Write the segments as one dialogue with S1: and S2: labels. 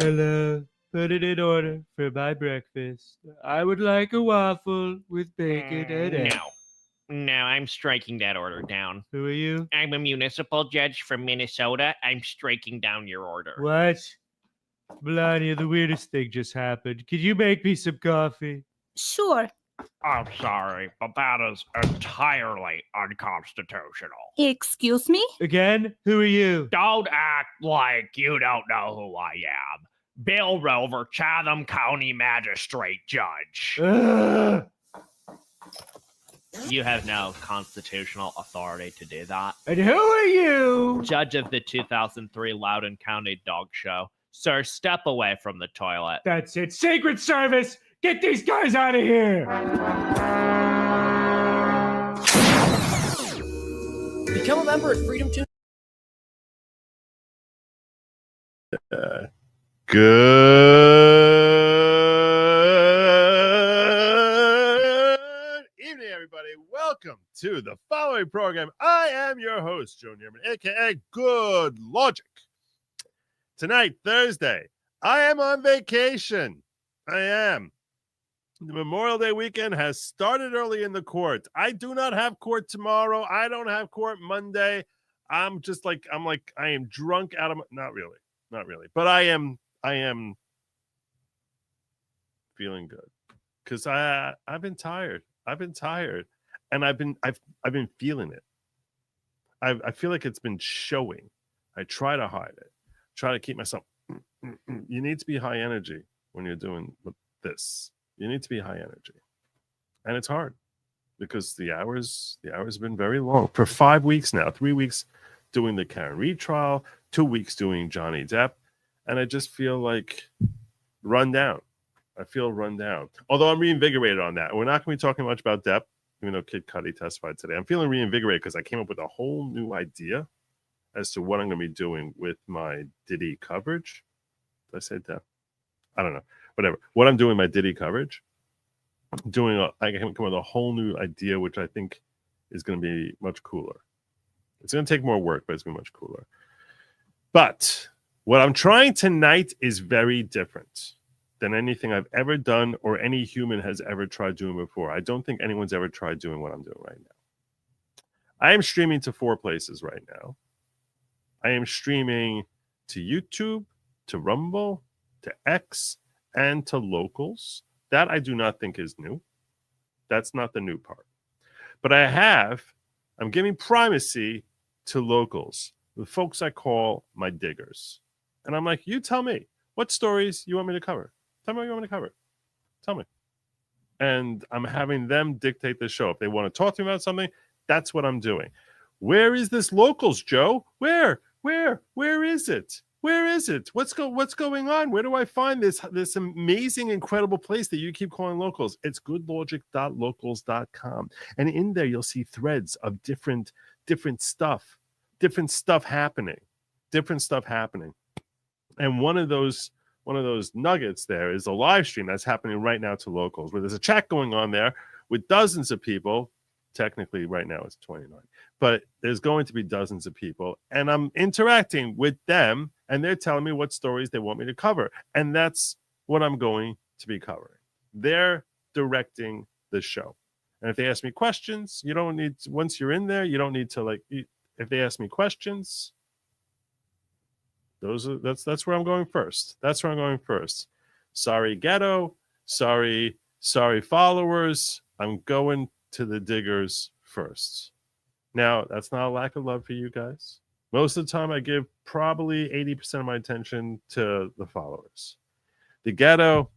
S1: Hello. Put it in order for my breakfast. I would like a waffle with bacon and eggs.
S2: No, I'm striking that order down.
S1: Who are you?
S2: I'm a municipal judge from Minnesota. I'm striking down your order.
S1: What? Melania, the weirdest thing just happened. Could you make me some coffee?
S3: Sure.
S2: I'm sorry, but that is entirely unconstitutional.
S3: Excuse me?
S1: Again? Who are you?
S2: Don't act like you don't know who I am. Bill Rover, Chatham County Magistrate Judge.
S1: Ugh.
S2: You have no constitutional authority to do that.
S1: And who are you?
S2: Judge of the 2003 Loudoun County Dog Show. Sir, step away from the toilet.
S1: That's it. Secret Service! Get these guys out of here!
S4: Become a member at Freedom Tunes.
S5: Good evening, everybody. Welcome to the following program. I am your host, Joe Nierman, aka Good Logic. Tonight, Thursday, I am on vacation. I am. The Memorial Day weekend has started early in the court. I do not have court tomorrow. I don't have court Monday. I am drunk out of my, not really, but I am feeling good because I've been tired. And I've been feeling it. I feel like it's been showing. I try to hide it. Try to keep myself. You need to be high energy when you're doing this. You need to be high energy, and it's hard because the hours have been very long for 5 weeks now. 3 weeks doing the Karen Reed trial, 2 weeks doing Johnny Depp, and I just feel like run down. I feel run down. Although I'm reinvigorated on that. We're not going to be talking much about Depp, even though Kid Cudi testified today. I'm feeling reinvigorated because I came up with a whole new idea as to what I'm going to be doing with my Diddy coverage. Did I say Depp? I don't know. Whatever. What I'm doing my Diddy coverage. I can come with a whole new idea, which I think is going to be much cooler. It's going to take more work, but it's going to be much cooler. But what I'm trying tonight is very different than anything I've ever done or any human has ever tried doing before. I don't think anyone's ever tried doing what I'm doing right now. I am streaming to 4 places right now. I am streaming to YouTube, to Rumble, to X, and to Locals. That I do not think is new. That's not the new part. But I'm giving primacy to Locals, the folks I call my diggers. And I'm like, you tell me, what stories you want me to cover? Tell me what you want me to cover. Tell me. And I'm having them dictate the show. If they want to talk to me about something, that's what I'm doing. Where is this Locals, Joe? Where is it? Where is it? What's going on? Where do I find this amazing, incredible place that you keep calling Locals? It's goodlogic.locals.com. And in there, you'll see threads of different stuff happening. And one of those nuggets there is a live stream that's happening right now to Locals, where there's a chat going on there with dozens of people. Technically, right now it's 29, but there's going to be dozens of people, and I'm interacting with them, and they're telling me what stories they want me to cover, and that's what I'm going to be covering. They're directing the show, and if they ask me questions, you don't need to, once you're in there, you don't need to if they ask me questions, that's where I'm going first. That's where I'm going first. Sorry, ghetto. Sorry, followers. I'm going to the diggers first. Now, that's not a lack of love for you guys. Most of the time, I give probably 80% of my attention to the followers. The ghetto,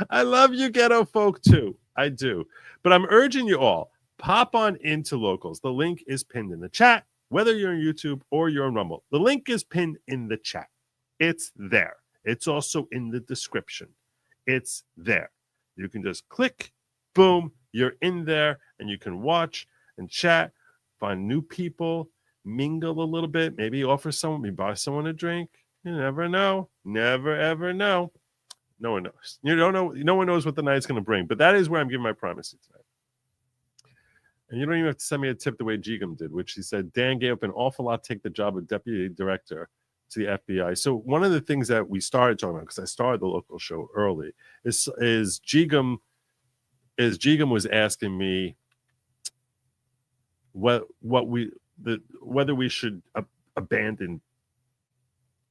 S5: I love you ghetto folk too. I do. But I'm urging you all, pop on into Locals. The link is pinned in the chat, whether you're on YouTube or you're on Rumble. The link is pinned in the chat. It's there. It's also in the description. It's there. You can just click, boom, you're in there, and you can watch and chat, find new people, mingle a little bit, maybe buy someone a drink. You never know. Never, ever know. No one knows. You don't know. No one knows what the night's going to bring, but that is where I'm giving my primacy tonight. And you don't even have to send me a tip the way Jigam did, which he said, Dan gave up an awful lot to take the job of deputy director to the FBI. So one of the things that we started talking about, because I started the local show early, is Jigam was asking me whether we should abandon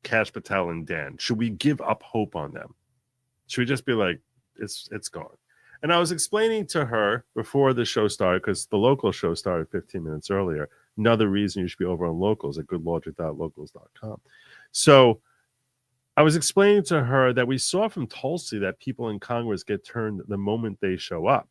S5: Cash Patel and Dan. Should we give up hope on them? Should we just be like, it's gone? And I was explaining to her before the show started, because the local show started 15 minutes earlier. Another reason you should be over on Locals at goodlogic.locals.com. So I was explaining to her that we saw from Tulsi that people in Congress get turned the moment they show up,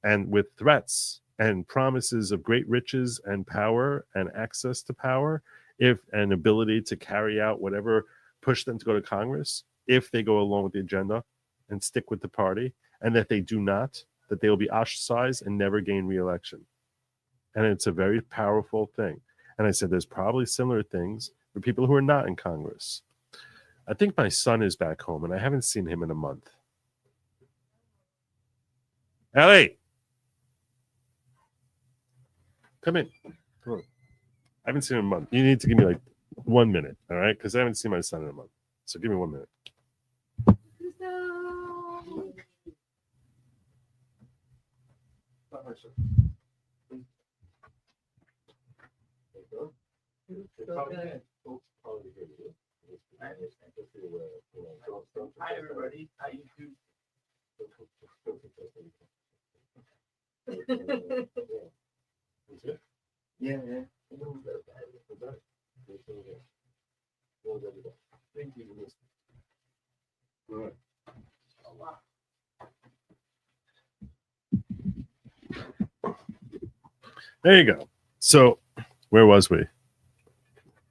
S5: and with threats and promises of great riches and power and access to power, if an ability to carry out whatever push them to go to Congress, if they go along with the agenda and stick with the party, and that they do not, that they will be ostracized and never gain re-election. And it's a very powerful thing. And I said, there's probably similar things for people who are not in Congress. I think my son is back home, and I haven't seen him in a month. Ellie, come in. Come on. I haven't seen him in a month. You need to give me like 1 minute, all right? Because I haven't seen my son in a month. So give me 1 minute.
S3: Hi everybody, how you doing? Yeah. Thank you.
S5: There you go. So where was we?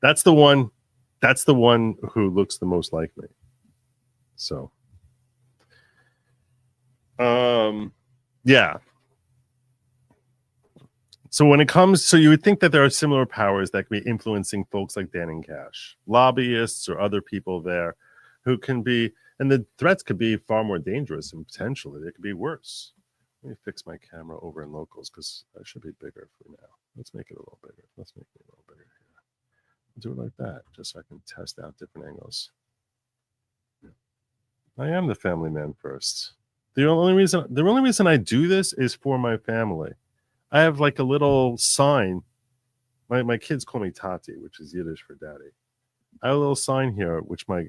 S5: That's the one who looks the most like me. So yeah. So when it comes, so you would think that there are similar powers that can be influencing folks like Dan and Cash, lobbyists or other people there who can be, and the threats could be far more dangerous and potentially they could be worse. Let me fix my camera over in Locals because I should be bigger for now. Let's make it a little bigger. Let's make it a little bigger here. Do it like that, just so I can test out different angles. I am the family man first. The only reason I do this is for my family. I have like a little sign. My kids call me Tati, which is Yiddish for daddy. I have a little sign here, which my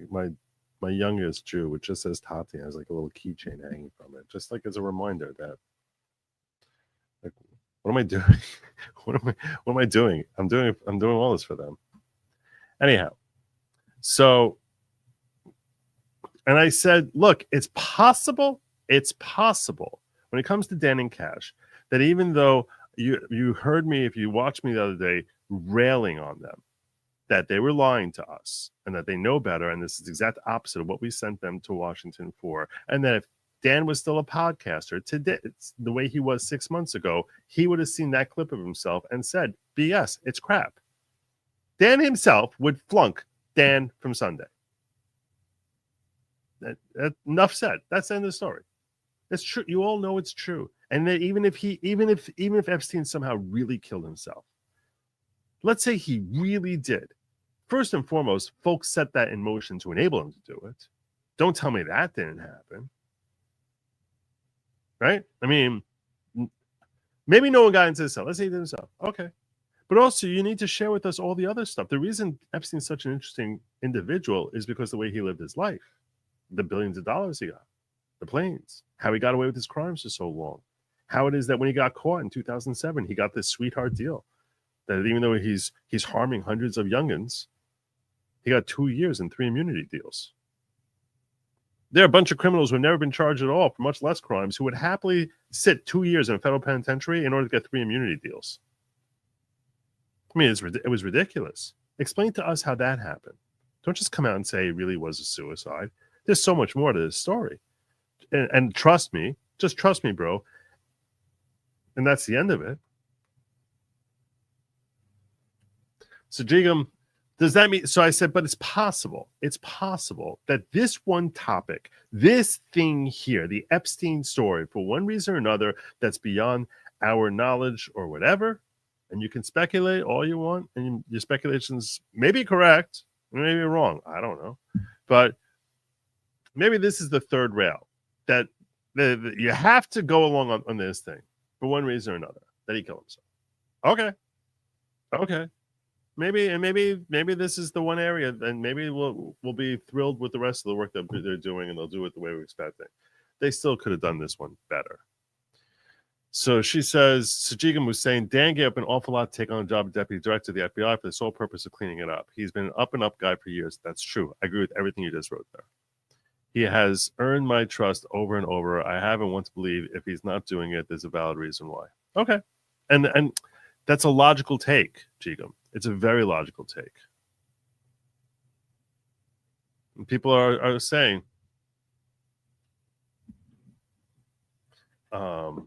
S5: youngest drew, which just says Tati. It has like a little keychain hanging from it, just like as a reminder that, like, what am I doing? what am I doing? I'm doing all this for them. Anyhow, so, and I said, look, it's possible when it comes to Dan and Cash that even though you heard me, if you watched me the other day, railing on them, that they were lying to us and that they know better, and this is the exact opposite of what we sent them to Washington for, and that if Dan was still a podcaster today, it's the way he was 6 months ago, he would have seen that clip of himself and said, BS, it's crap. Dan himself would flunk Dan from Sunday. That enough said. That's the end of the story. It's true. You all know it's true. And that even if Epstein somehow really killed himself, let's say he really did. First and foremost, folks set that in motion to enable him to do it. Don't tell me that didn't happen. Right? I mean, maybe no one got into the cell. Let's say he did himself. Okay. But also, you need to share with us all the other stuff. The reason Epstein's such an interesting individual is because the way he lived his life, the billions of dollars he got, the planes, how he got away with his crimes for so long, how it is that when he got caught in 2007, he got this sweetheart deal that even though he's harming hundreds of youngins, he got 2 years and 3 immunity deals. There are a bunch of criminals who have never been charged at all for much less crimes who would happily sit 2 years in a federal penitentiary in order to get 3 immunity deals. I mean, it was ridiculous. Explain to us how that happened. Don't just come out and say it really was a suicide. There's so much more to this story. And trust me, just trust me, bro. And that's the end of it. So, Jigam, does that mean, so I said, but it's possible that this one topic, this thing here, the Epstein story, for one reason or another, that's beyond our knowledge or whatever, and you can speculate all you want, and your speculations may be correct, Maybe wrong. I don't know. But maybe this is the third rail that you have to go along on this thing for one reason or another, that he killed himself. Okay. Maybe this is the one area, and maybe we'll be thrilled with the rest of the work that they're doing, and they'll do it the way we expect it. They still could have done this one better. So she says, Sajigam was saying, Dan gave up an awful lot to take on a job as deputy director of the FBI for the sole purpose of cleaning it up. He's been an up-and-up guy for years. That's true. I agree with everything you just wrote there. He has earned my trust over and over. I haven't once believed if he's not doing it, there's a valid reason why. Okay. And that's a logical take, Jigam. It's a very logical take. And people are saying, trying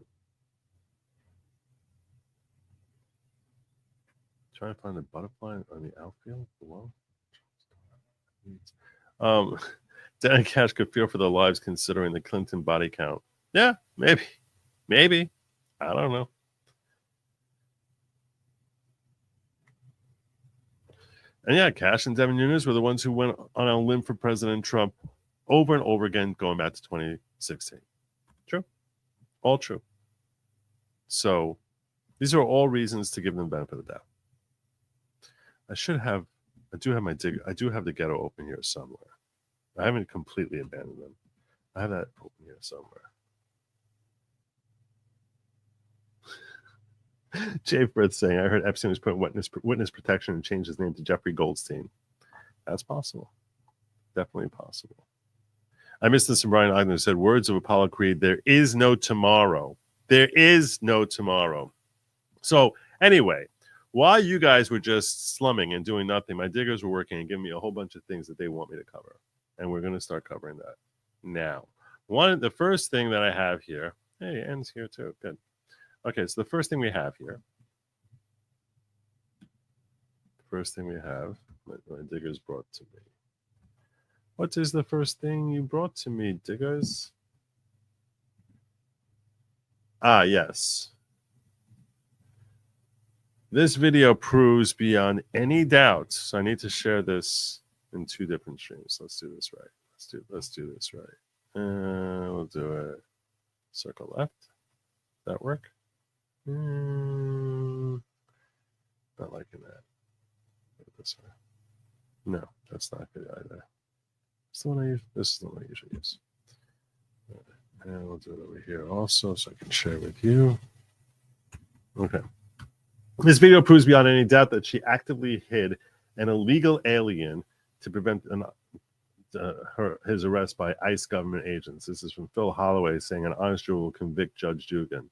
S5: to find the butterfly on the outfield below. Dan and Cash could fear for their lives considering the Clinton body count. Yeah, maybe. I don't know. And yeah, Cash and Devin Nunes were the ones who went on a limb for President Trump over and over again, going back to 2016. True. All true. So these are all reasons to give them the benefit of the doubt. I do have the ghetto open here somewhere. I haven't completely abandoned them. I have that open here somewhere. Jay Frith saying, I heard Epstein was put in witness protection and changed his name to Jeffrey Goldstein. That's possible. Definitely possible. I missed this from Brian Ogden, who said, words of Apollo Creed, there is no tomorrow. There is no tomorrow. So anyway, while you guys were just slumming and doing nothing, my diggers were working and giving me a whole bunch of things that they want me to cover. And we're going to start covering that now. The first thing that I have here, hey, Ann's here too. Good. Okay, so the first thing we have here, my diggers brought to me. What is the first thing you brought to me, diggers? Ah, yes. This video proves beyond any doubt. So I need to share this in two different streams. Let's do this right. Let's do this right. We'll do it. Circle left. Does that work? Not liking that. Put it this way. No, that's not good either. This is the one I use. This is the one I usually use. And we'll do it over here also, so I can share with you. Okay. This video proves beyond any doubt that she actively hid an illegal alien to prevent his arrest by ICE government agents. This is from Phil Holloway saying an honest jury will convict Judge Dugan.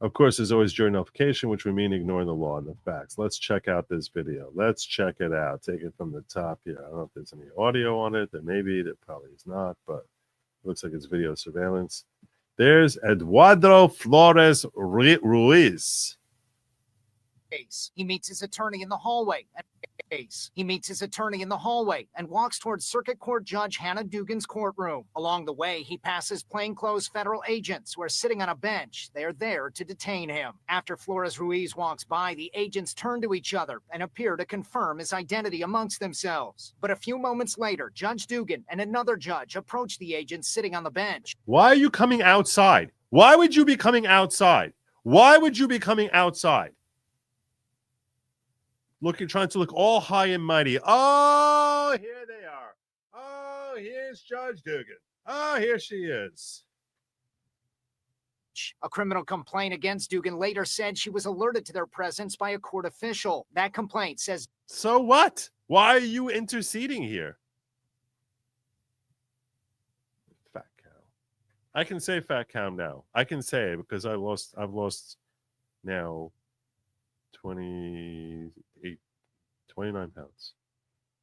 S5: Of course, there's always jury nullification, which would mean ignoring the law and the facts. Let's check out this video. Let's check it out. Take it from the top here. I don't know if there's any audio on it. There may be. There probably is not, but it looks like it's video surveillance. There's Eduardo Flores Ruiz.
S6: He meets his attorney in the hallway. He meets his attorney in the hallway and walks towards Circuit Court Judge Hannah Dugan's courtroom. Along the way, he passes plainclothes federal agents who are sitting on a bench. They are there to detain him. After Flores Ruiz walks by, the agents turn to each other and appear to confirm his identity amongst themselves. But a few moments later, Judge Dugan and another judge approach the agents sitting on the bench.
S5: Why are you coming outside? Why would you be coming outside? Why would you be coming outside? Trying to look all high and mighty. Oh, here they are. Oh, here's Judge Dugan. Oh, here she is.
S6: A criminal complaint against Dugan later said she was alerted to their presence by a court official. That complaint says...
S5: So what? Why are you interceding here? Fat cow. I can say fat cow now. I can say it because I've lost now 29 pounds.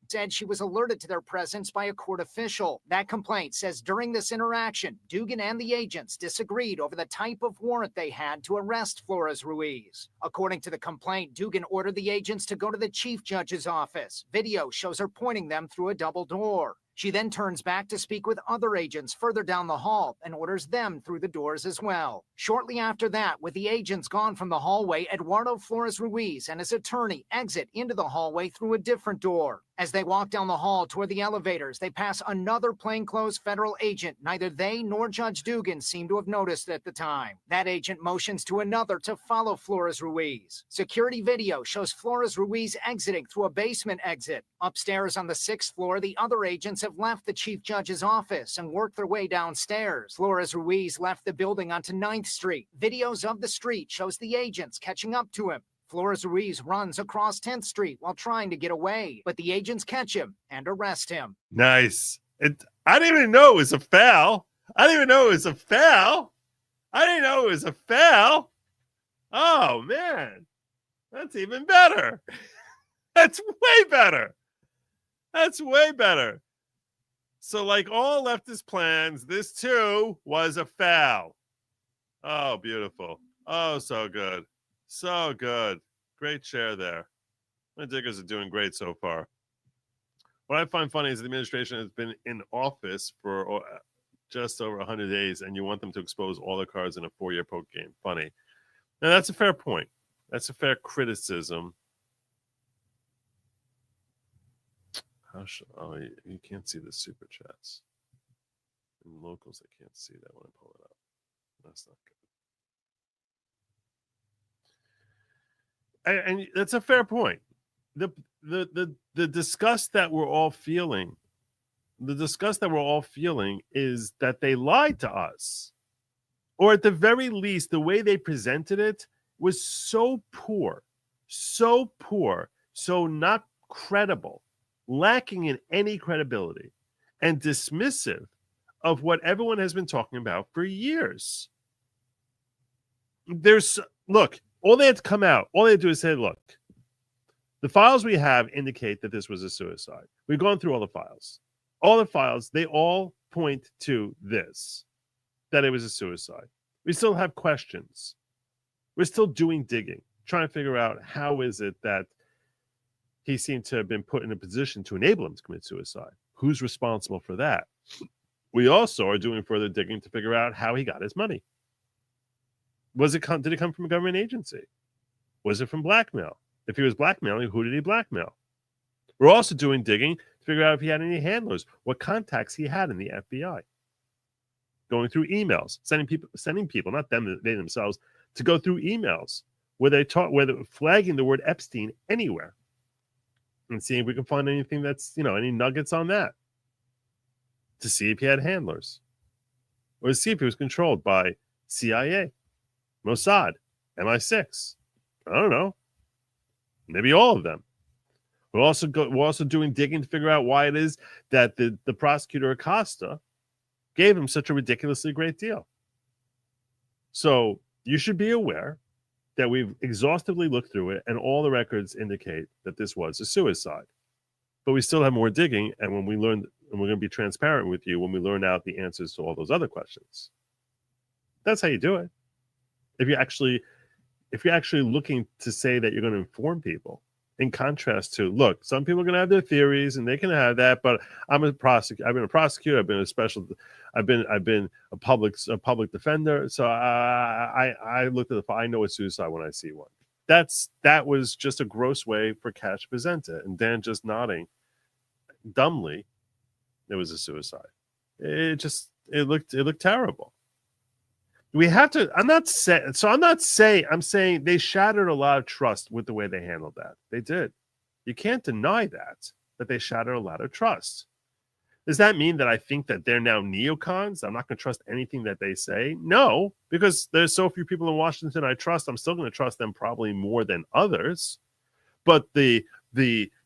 S6: Said she was alerted to their presence by a court official. That complaint says during this interaction, Dugan and the agents disagreed over the type of warrant they had to arrest Flores Ruiz. According to the complaint, Dugan ordered the agents to go to the chief judge's office. Video shows her pointing them through a double door. She then turns back to speak with other agents further down the hall and orders them through the doors as well. Shortly after that, with the agents gone from the hallway, Eduardo Flores Ruiz and his attorney exit into the hallway through a different door. As they walk down the hall toward the elevators, they pass another plainclothes federal agent. Neither they nor Judge Dugan seem to have noticed at the time. That agent motions to another to follow Flores Ruiz. Security video shows Flores Ruiz exiting through a basement exit. Upstairs on the 6th floor, the other agents have left the chief judge's office and worked their way downstairs. Flores Ruiz left the building onto 9th Street. Videos of the street shows the agents catching up to him. Flores Ruiz runs across 10th Street while trying to get away, but the agents catch him and arrest him.
S5: Nice. I didn't even know it was a foul. I didn't even know it was a foul. I didn't know it was a foul. Oh, man. That's even better. That's way better. That's way better. So, like all leftist plans, this too was a foul. Oh, beautiful. Oh, so good. So good. Great share there. My Diggers are doing great so far. What I find funny is the administration has been in office for just over 100 days, and you want them to expose all the cards in a 4-year poker game. Funny. Now, that's a fair point. That's a fair criticism. You can't see the super chats. In locals, I can't see that when I pull it up. That's not good. And that's a fair point. The disgust that we're all feeling, is that they lied to us, or at the very least, the way they presented it was so poor, so not credible, lacking in any credibility, and dismissive of what everyone has been talking about for years. Look. All they had to come out, all they had to do is say, look, the files we have indicate that this was a suicide. We've gone through all the files. All the files, they all point to this, that it was a suicide. We still have questions. We're still doing digging, trying to figure out how is it that he seemed to have been put in a position to enable him to commit suicide. Who's responsible for that? We also are doing further digging to figure out how he got his money. Did it come from a government agency? Was it from blackmail? If he was blackmailing, who did he blackmail? We're also doing digging to figure out if he had any handlers, what contacts he had in the FBI. Going through emails, sending people, not them, they themselves, to go through emails where they're flagging the word Epstein anywhere, and seeing if we can find anything that's, any nuggets on that, to see if he had handlers, or to see if he was controlled by CIA, Mossad, MI6. I don't know. Maybe all of them. We're also doing digging to figure out why it is that the prosecutor Acosta gave him such a ridiculously great deal. So you should be aware that we've exhaustively looked through it, and all the records indicate that this was a suicide. But we still have more digging, and when we learn, and we're going to be transparent with you when we learn out the answers to all those other questions. That's how you do it. If you're actually looking to say that you're going to inform people, in contrast to, look, some people are going to have their theories and they can have that, but I've been a prosecutor, I've been a public defender, so I looked at I know it's suicide when I see one. That was just a gross way for Cash to present it, and Dan just nodding dumbly, it was a suicide. It looked terrible. I'm saying they shattered a lot of trust with the way they handled that. They did. You can't deny that they shattered a lot of trust. Does that mean that I think that they're now neocons? I'm not going to trust anything that they say? No, because there's so few people in Washington I trust. I'm still going to trust them probably more than others. But the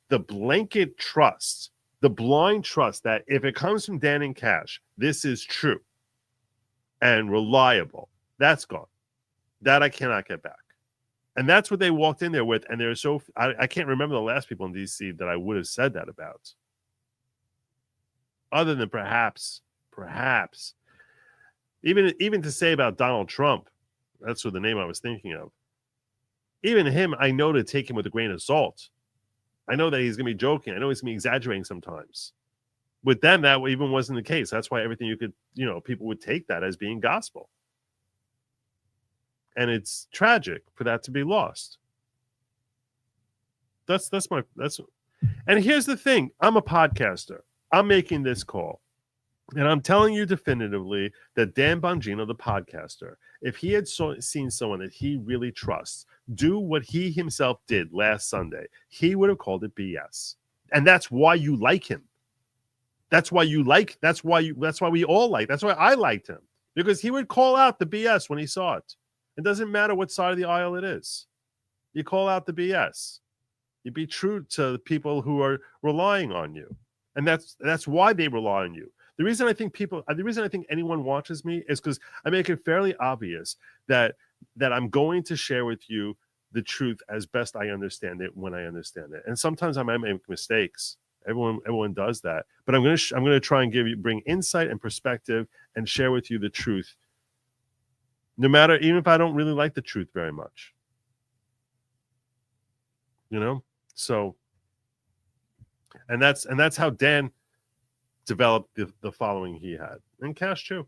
S5: blanket trust, the blind trust that if it comes from Dan and Cash, this is true and reliable, that's gone. That I cannot get back. And that's what they walked in there with. And they're I can't remember the last people in DC that I would have said that about. Other than perhaps, even to say about Donald Trump, that's what the name I was thinking of. Even him, I know to take him with a grain of salt. I know that he's going to be joking. I know he's going to be exaggerating sometimes. With them, that even wasn't the case. That's why everything people would take that as being gospel. And it's tragic for that to be lost. And here's the thing, I'm a podcaster. I'm making this call. And I'm telling you definitively that Dan Bongino, the podcaster, if he had seen someone that he really trusts do what he himself did last Sunday, he would have called it BS. And that's why you like him. That's why we all like. That's why I liked him. Because he would call out the BS when he saw it. It doesn't matter what side of the aisle it is. You call out the BS. You be true to the people who are relying on you. And that's why they rely on you. The reason I think anyone watches me is because I make it fairly obvious that I'm going to share with you the truth as best I understand it when I understand it. And sometimes I might make mistakes. Everyone does that. But I'm gonna try and bring insight and perspective and share with you the truth. No matter, even if I don't really like the truth very much. You know? So and that's how Dan developed the following he had. And Cash too.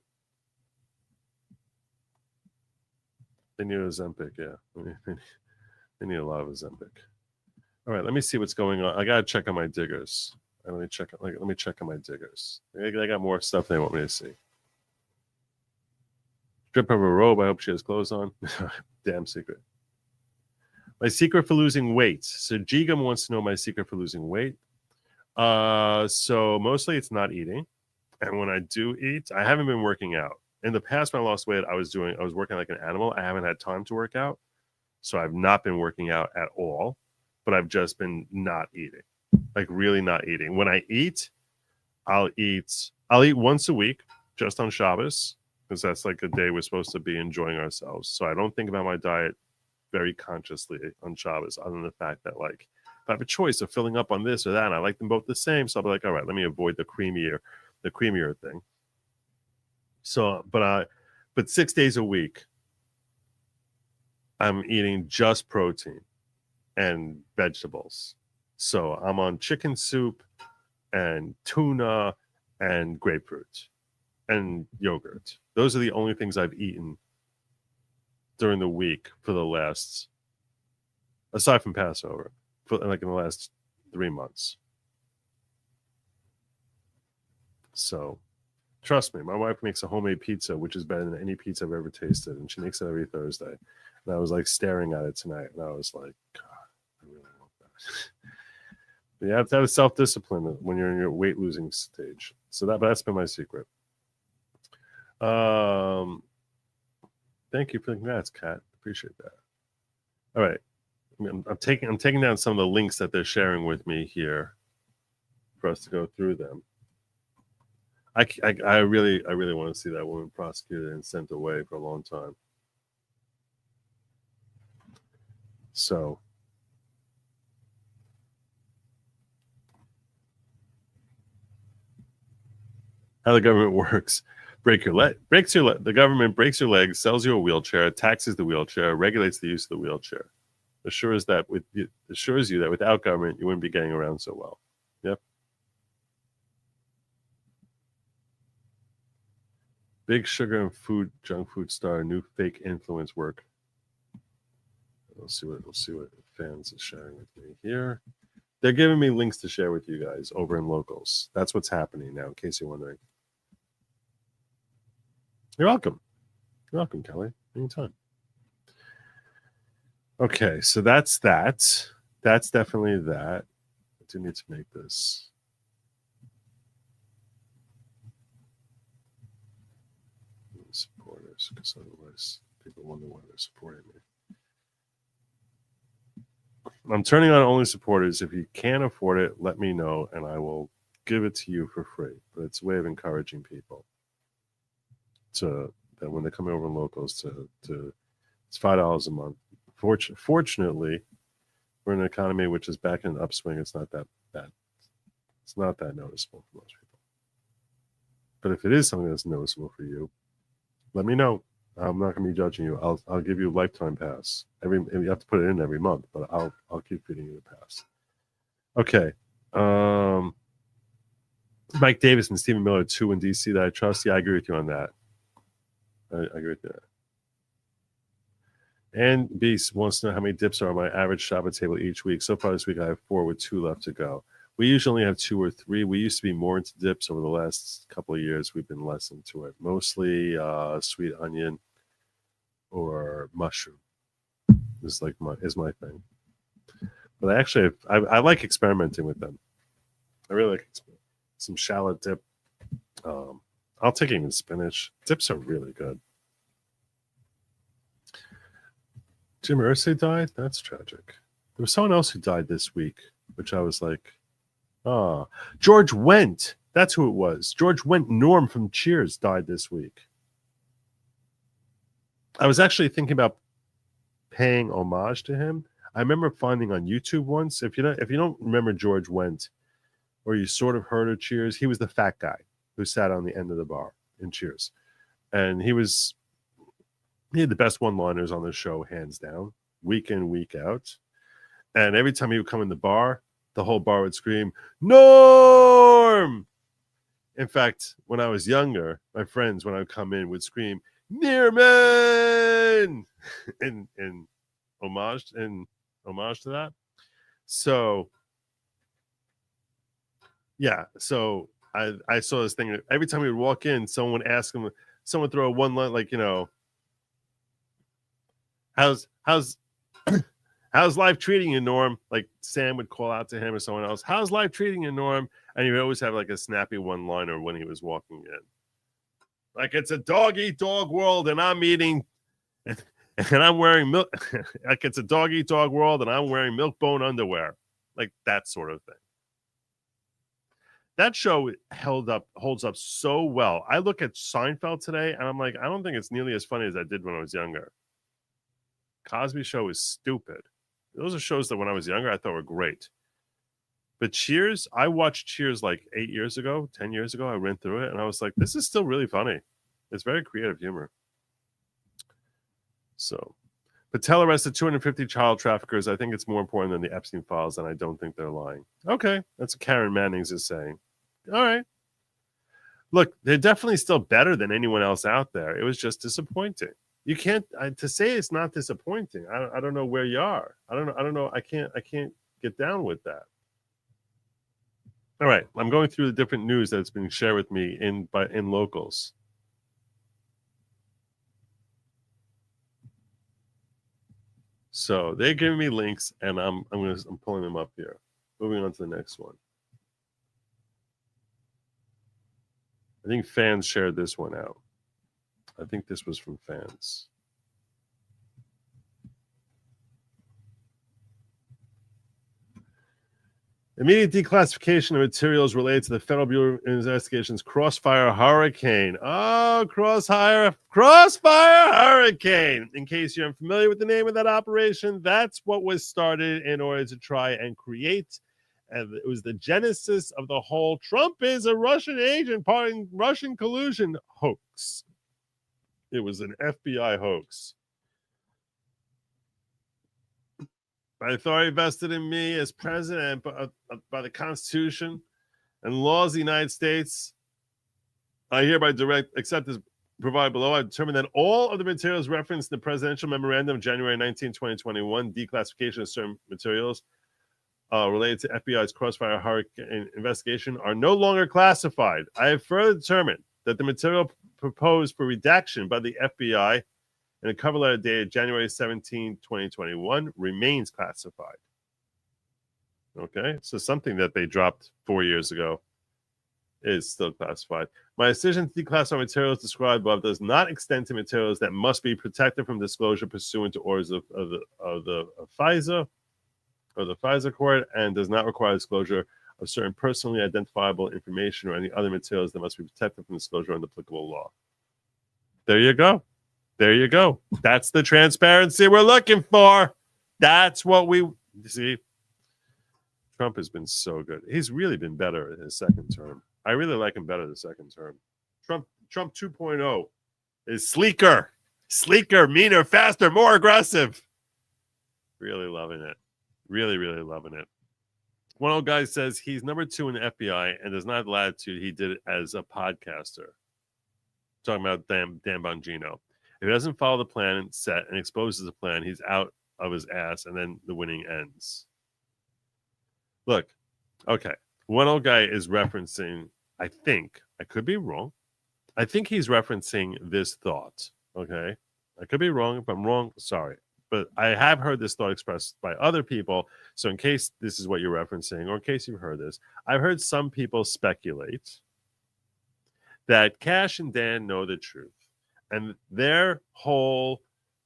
S5: They need Ozempic, yeah. They need a lot of Ozempic. All right, let me see what's going on. I gotta check on my diggers. Let me check on my diggers. They got more stuff they want me to see. Strip of a robe. I hope she has clothes on. Damn secret. My secret for losing weight. So Jigam wants to know my secret for losing weight. So mostly it's not eating. And when I do eat, I haven't been working out. In the past, when I lost weight, I was working like an animal. I haven't had time to work out. So I've not been working out at all, but I've just been not eating, like really not eating. When I eat, I'll eat once a week, just on Shabbos, because that's like a day we're supposed to be enjoying ourselves. So I don't think about my diet very consciously on Shabbos, other than the fact that like if I have a choice of filling up on this or that, and I like them both the same, so I'll be like, all right, let me avoid the creamier thing. So, but 6 days a week, I'm eating just protein and vegetables. So I'm on chicken soup and tuna and grapefruit and yogurt. Those are the only things I've eaten during the week for the last, aside from Passover, for like in the last 3 months. So trust me, my wife makes a homemade pizza, which is better than any pizza I've ever tasted. And she makes it every Thursday. And I was like staring at it tonight. And I was like, God, I really want that. But you have to have self-discipline when you're in your weight losing stage. So that's been my secret. Thank you for the congrats, Kat. Appreciate that. All right. I'm taking down some of the links that they're sharing with me here for us to go through them. I really want to see that woman prosecuted and sent away for a long time. So how the government works. The government breaks your leg, sells you a wheelchair, taxes the wheelchair, regulates the use of the wheelchair. Assures you that without government you wouldn't be getting around so well. Yep. Big sugar and junk food star, new fake influence work. We'll see what fans are sharing with me here. They're giving me links to share with you guys over in locals. That's what's happening now, in case you're wondering. You're welcome. You're welcome, Kelly. Anytime. Okay, so that's that. That's definitely that. I do need to make this. Supporters, because otherwise people wonder why they're supporting me. I'm turning on only supporters. If you can't afford it, let me know and I will give it to you for free. But it's a way of encouraging people to that when they come over in locals to it's $5 a month. Fortunately, we're in an economy which is back in an upswing. It's not that bad. It's not that noticeable for most people. But if it is something that's noticeable for you, let me know. I'm not going to be judging you. I'll give you a lifetime pass. You have to put it in every month, but I'll keep feeding you the pass. Okay. Mike Davis and Stephen Miller, 2 in DC that I trust. Yeah, I agree with you on that. I agree with that. And Beast wants to know how many dips are on my average Shabbat table each week. So far this week, I have 4 with 2 left to go. We usually have 2 or 3. We used to be more into dips. Over the last couple of years, we've been less into it. Mostly sweet onion or mushroom is my thing. But I like experimenting with them. I really like some shallot dip. I'll take even spinach. Dips are really good. Jim Irsay died? That's tragic. There was someone else who died this week, which I was like, George Wendt. That's who it was. George Wendt, Norm from Cheers, died this week. I was actually thinking about paying homage to him. I remember finding on YouTube once, if you don't remember George Wendt, or you sort of heard of Cheers, he was the fat guy who sat on the end of the bar in Cheers. And he had the best one-liners on the show, hands down, week in, week out. And every time he would come in the bar, the whole bar would scream, Norm! In fact, when I was younger, my friends, when I would come in, would scream, Nearman! in homage to that. So, yeah. So I saw this thing. Every time he would walk in, someone would ask him, someone would throw one line like, how's life treating you, Norm? Like Sam would call out to him or someone else, how's life treating you, Norm? And he would always have like a snappy one-liner when he was walking in. Like, it's a dog-eat-dog world, and I'm eating, and I'm wearing milk. Like, it's a dog-eat-dog world, and I'm wearing milk-bone underwear. Like, that sort of thing. That show holds up so well. I look at Seinfeld today, and I'm like, I don't think it's nearly as funny as I did when I was younger. Cosby Show is stupid. Those are shows that when I was younger, I thought were great. But Cheers, I watched Cheers like 8 years ago, 10 years ago. I went through it, and I was like, this is still really funny. It's very creative humor. So, Patel arrested 250 child traffickers. I think it's more important than the Epstein files, and I don't think they're lying. Okay, that's what Karen Mannings is saying. All right. Look, they're definitely still better than anyone else out there. It was just disappointing. You can't to say it's not disappointing. I don't know where you are. I don't know. I can't get down with that. All right, I'm going through the different news that's been shared with me in locals. So they're giving me links, and I'm pulling them up here. Moving on to the next one. I think fans shared this one out. I think this was from fans. Immediate declassification of materials related to the Federal Bureau of Investigation's Crossfire Hurricane. Oh, Crossfire Hurricane. In case you're unfamiliar with the name of that operation, that's what was started in order to try and create. And it was the genesis of the whole Trump is a Russian agent, part in Russian collusion hoax. It was an FBI hoax. By authority vested in me as president by the Constitution and laws of the United States, I hereby accept as provided below. I determine that all of the materials referenced in the presidential memorandum of January 19, 2021, declassification of certain materials related to FBI's Crossfire Hurricane investigation, are no longer classified. I have further determined that the material proposed for redaction by the FBI and a cover letter dated January 17, 2021 remains classified. Okay, so something that they dropped 4 years ago is still classified. My decision to declassify materials described above does not extend to materials that must be protected from disclosure pursuant to orders of FISA or the FISA court, and does not require disclosure of certain personally identifiable information or any other materials that must be protected from disclosure under applicable law. There you go. There you go. That's the transparency we're looking for. That's what we see. Trump has been so good. He's really been better in his second term. I really like him better the second term. Trump 2.0 is sleeker, meaner, faster, more aggressive. Really loving it. Really, really loving it. One old guy says he's number 2 in the FBI and does not have latitude. He did it as a podcaster. Talking about Dan Bongino. If he doesn't follow the plan set and exposes the plan, he's out of his ass, and then the winning ends. Look, okay, One old guy is referencing, I think, I could be wrong. I think he's referencing this thought. Okay. I could be wrong. If I'm wrong, sorry. But I have heard this thought expressed by other people. So, in case this is what you're referencing, or in case you've heard this, I've heard some people speculate that Cash and Dan know the truth. And their whole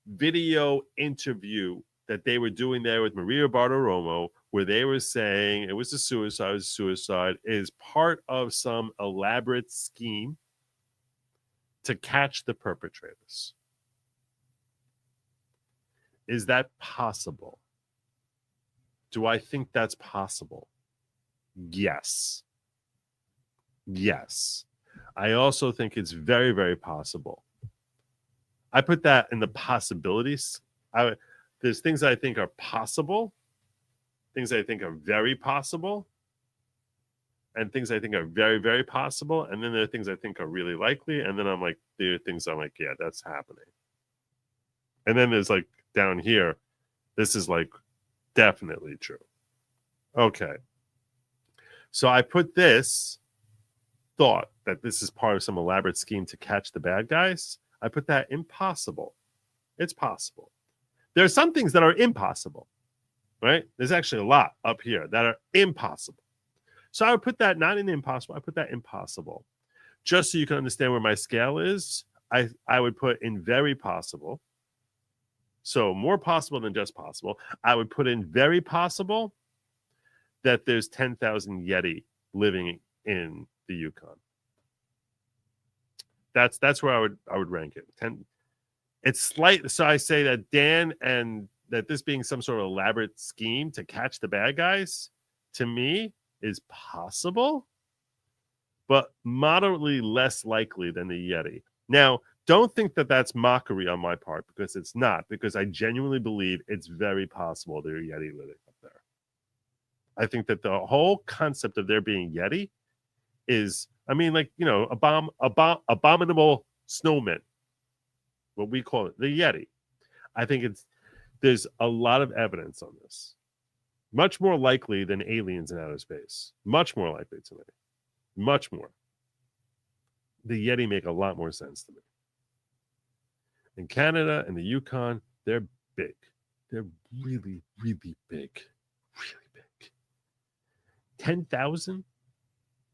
S5: video interview that they were doing there with Maria Bartiromo, where they were saying it was a suicide, is part of some elaborate scheme to catch the perpetrators. Is that possible? Do I think that's possible? Yes. Yes. I also think it's very, very possible. I put that in the possibilities. There's things I think are possible, things I think are very possible, and things I think are very, very possible. And then there are things I think are really likely. And then I'm like, there are things I'm like, yeah, that's happening. And then there's like down here, this is like definitely true. Okay. So I put this thought that this is part of some elaborate scheme to catch the bad guys. I put that impossible. It's possible. There are some things that are impossible, right? There's actually a lot up here that are impossible. So I would put that not in impossible. I put that impossible. Just so you can understand where my scale is, I would put in very possible. So more possible than just possible. I would put in very possible that there's 10,000 Yeti living in the Yukon. That's where I would rank it. 10. It's slight. So I say that Dan and that this being some sort of elaborate scheme to catch the bad guys, to me, is possible, but moderately less likely than the Yeti. Now, don't think that that's mockery on my part, because it's not, because I genuinely believe it's very possible there are Yeti living up there. I think that the whole concept of there being Yeti is, I mean, like, you know, abominable snowmen, what we call it, the Yeti. I think there's a lot of evidence on this. Much more likely than aliens in outer space. Much more likely to me. Much more. The Yeti make a lot more sense to me. In Canada and the Yukon, they're big. They're really, really big. Really big. 10,000?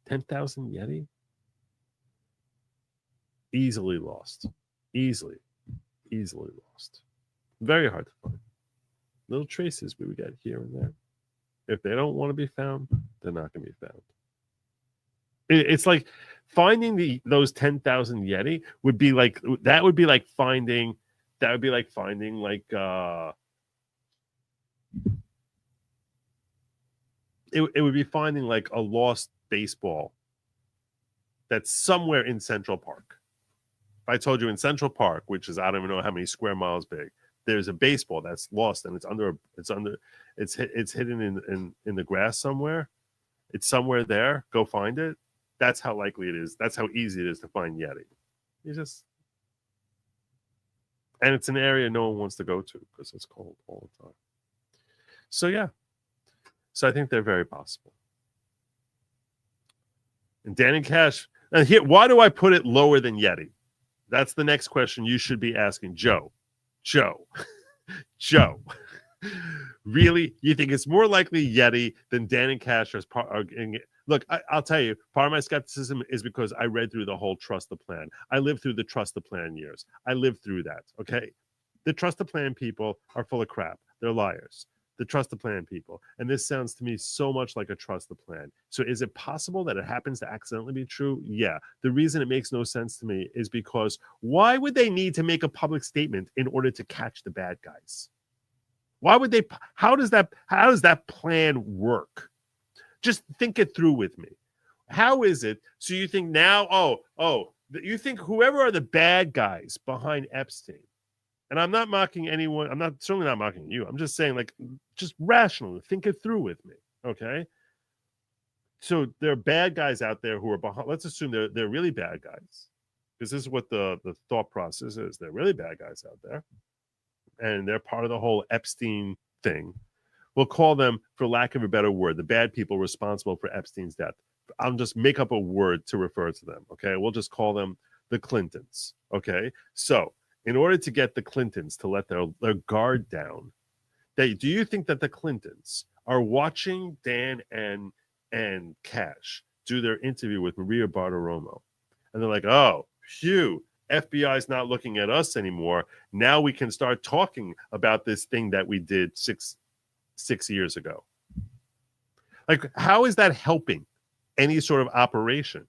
S5: 10,000 Yeti? Easily lost. Easily lost. Very hard to find. Little traces we would get here and there. If they don't want to be found, they're not going to be found. It's like finding those 10,000 Yeti would be like finding like it would be finding like a lost baseball that's somewhere in Central Park. If I told you in Central Park, which is I don't even know how many square miles big, there's a baseball that's lost and it's hidden in the grass somewhere. It's somewhere there. Go find it. That's how likely it is. That's how easy it is to find Yeti. And it's an area no one wants to go to because it's cold all the time. So yeah. So I think they're very possible. And Dan and Cash. And here, why do I put it lower than Yeti? That's the next question you should be asking, Joe. Really? You think it's more likely Yeti than Dan and Cash are look, I'll tell you, part of my skepticism is because I read through the whole trust the plan. I lived through the trust the plan years. I lived through that, okay? The trust the plan people are full of crap. They're liars. The trust the plan people. And this sounds to me so much like a trust the plan. So is it possible that it happens to accidentally be true? Yeah. The reason it makes no sense to me is because why would they need to make a public statement in order to catch the bad guys? Why would they? How does that plan work? Just think it through with me. How is it? So you think now, you think whoever are the bad guys behind Epstein, and I'm not mocking anyone. I'm certainly not mocking you. I'm just saying, like, just rationally think it through with me. Okay. So there are bad guys out there who are behind. Let's assume they're really bad guys, because this is what the thought process is. They're really bad guys out there, and they're part of the whole Epstein thing, We'll call them, for lack of a better word, the bad people responsible for Epstein's death. I'll just make up a word to refer to them. Okay. We'll just call them the Clintons. Okay. So, in order to get the Clintons to let their guard down, do you think that the Clintons are watching Dan and Cash do their interview with Maria Bartiromo? And they're like, oh, phew, FBI's not looking at us anymore. Now we can start talking about this thing that we did six years ago. Like, how is that helping any sort of operation?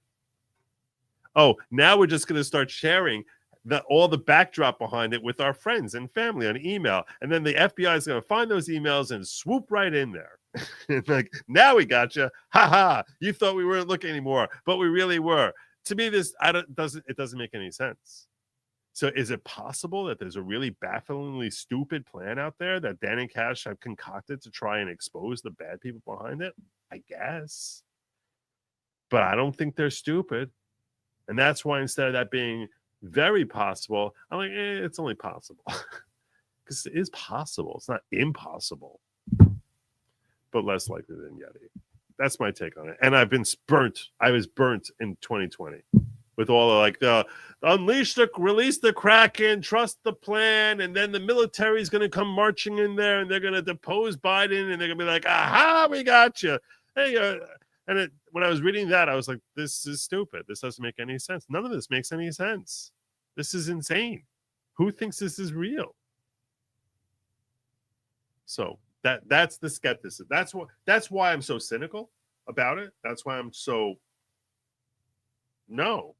S5: Oh, now we're just going to start sharing all the backdrop behind it with our friends and family on email. And then the FBI is going to find those emails and swoop right in there. Like, now we got you. Ha ha. You thought we weren't looking anymore, but we really were. To me, it doesn't make any sense. So is it possible that there's a really bafflingly stupid plan out there that Dan and Cash have concocted to try and expose the bad people behind it? I guess. But I don't think they're stupid. And that's why instead of that being very possible, I'm like, it's only possible. Because it is possible. It's not impossible. But less likely than Yeti. That's my take on it. And I've been burnt. I was burnt in 2020 with all the release the Kraken, trust the plan, and then the military is going to come marching in there and they're going to depose Biden and they're going to be like, aha, we got you. Hey, when I was reading that, I was like, this is stupid. This doesn't make any sense. None of this makes any sense. This is insane. Who thinks this is real? So that's the skepticism. That's why I'm so cynical about it. That's why I'm so no.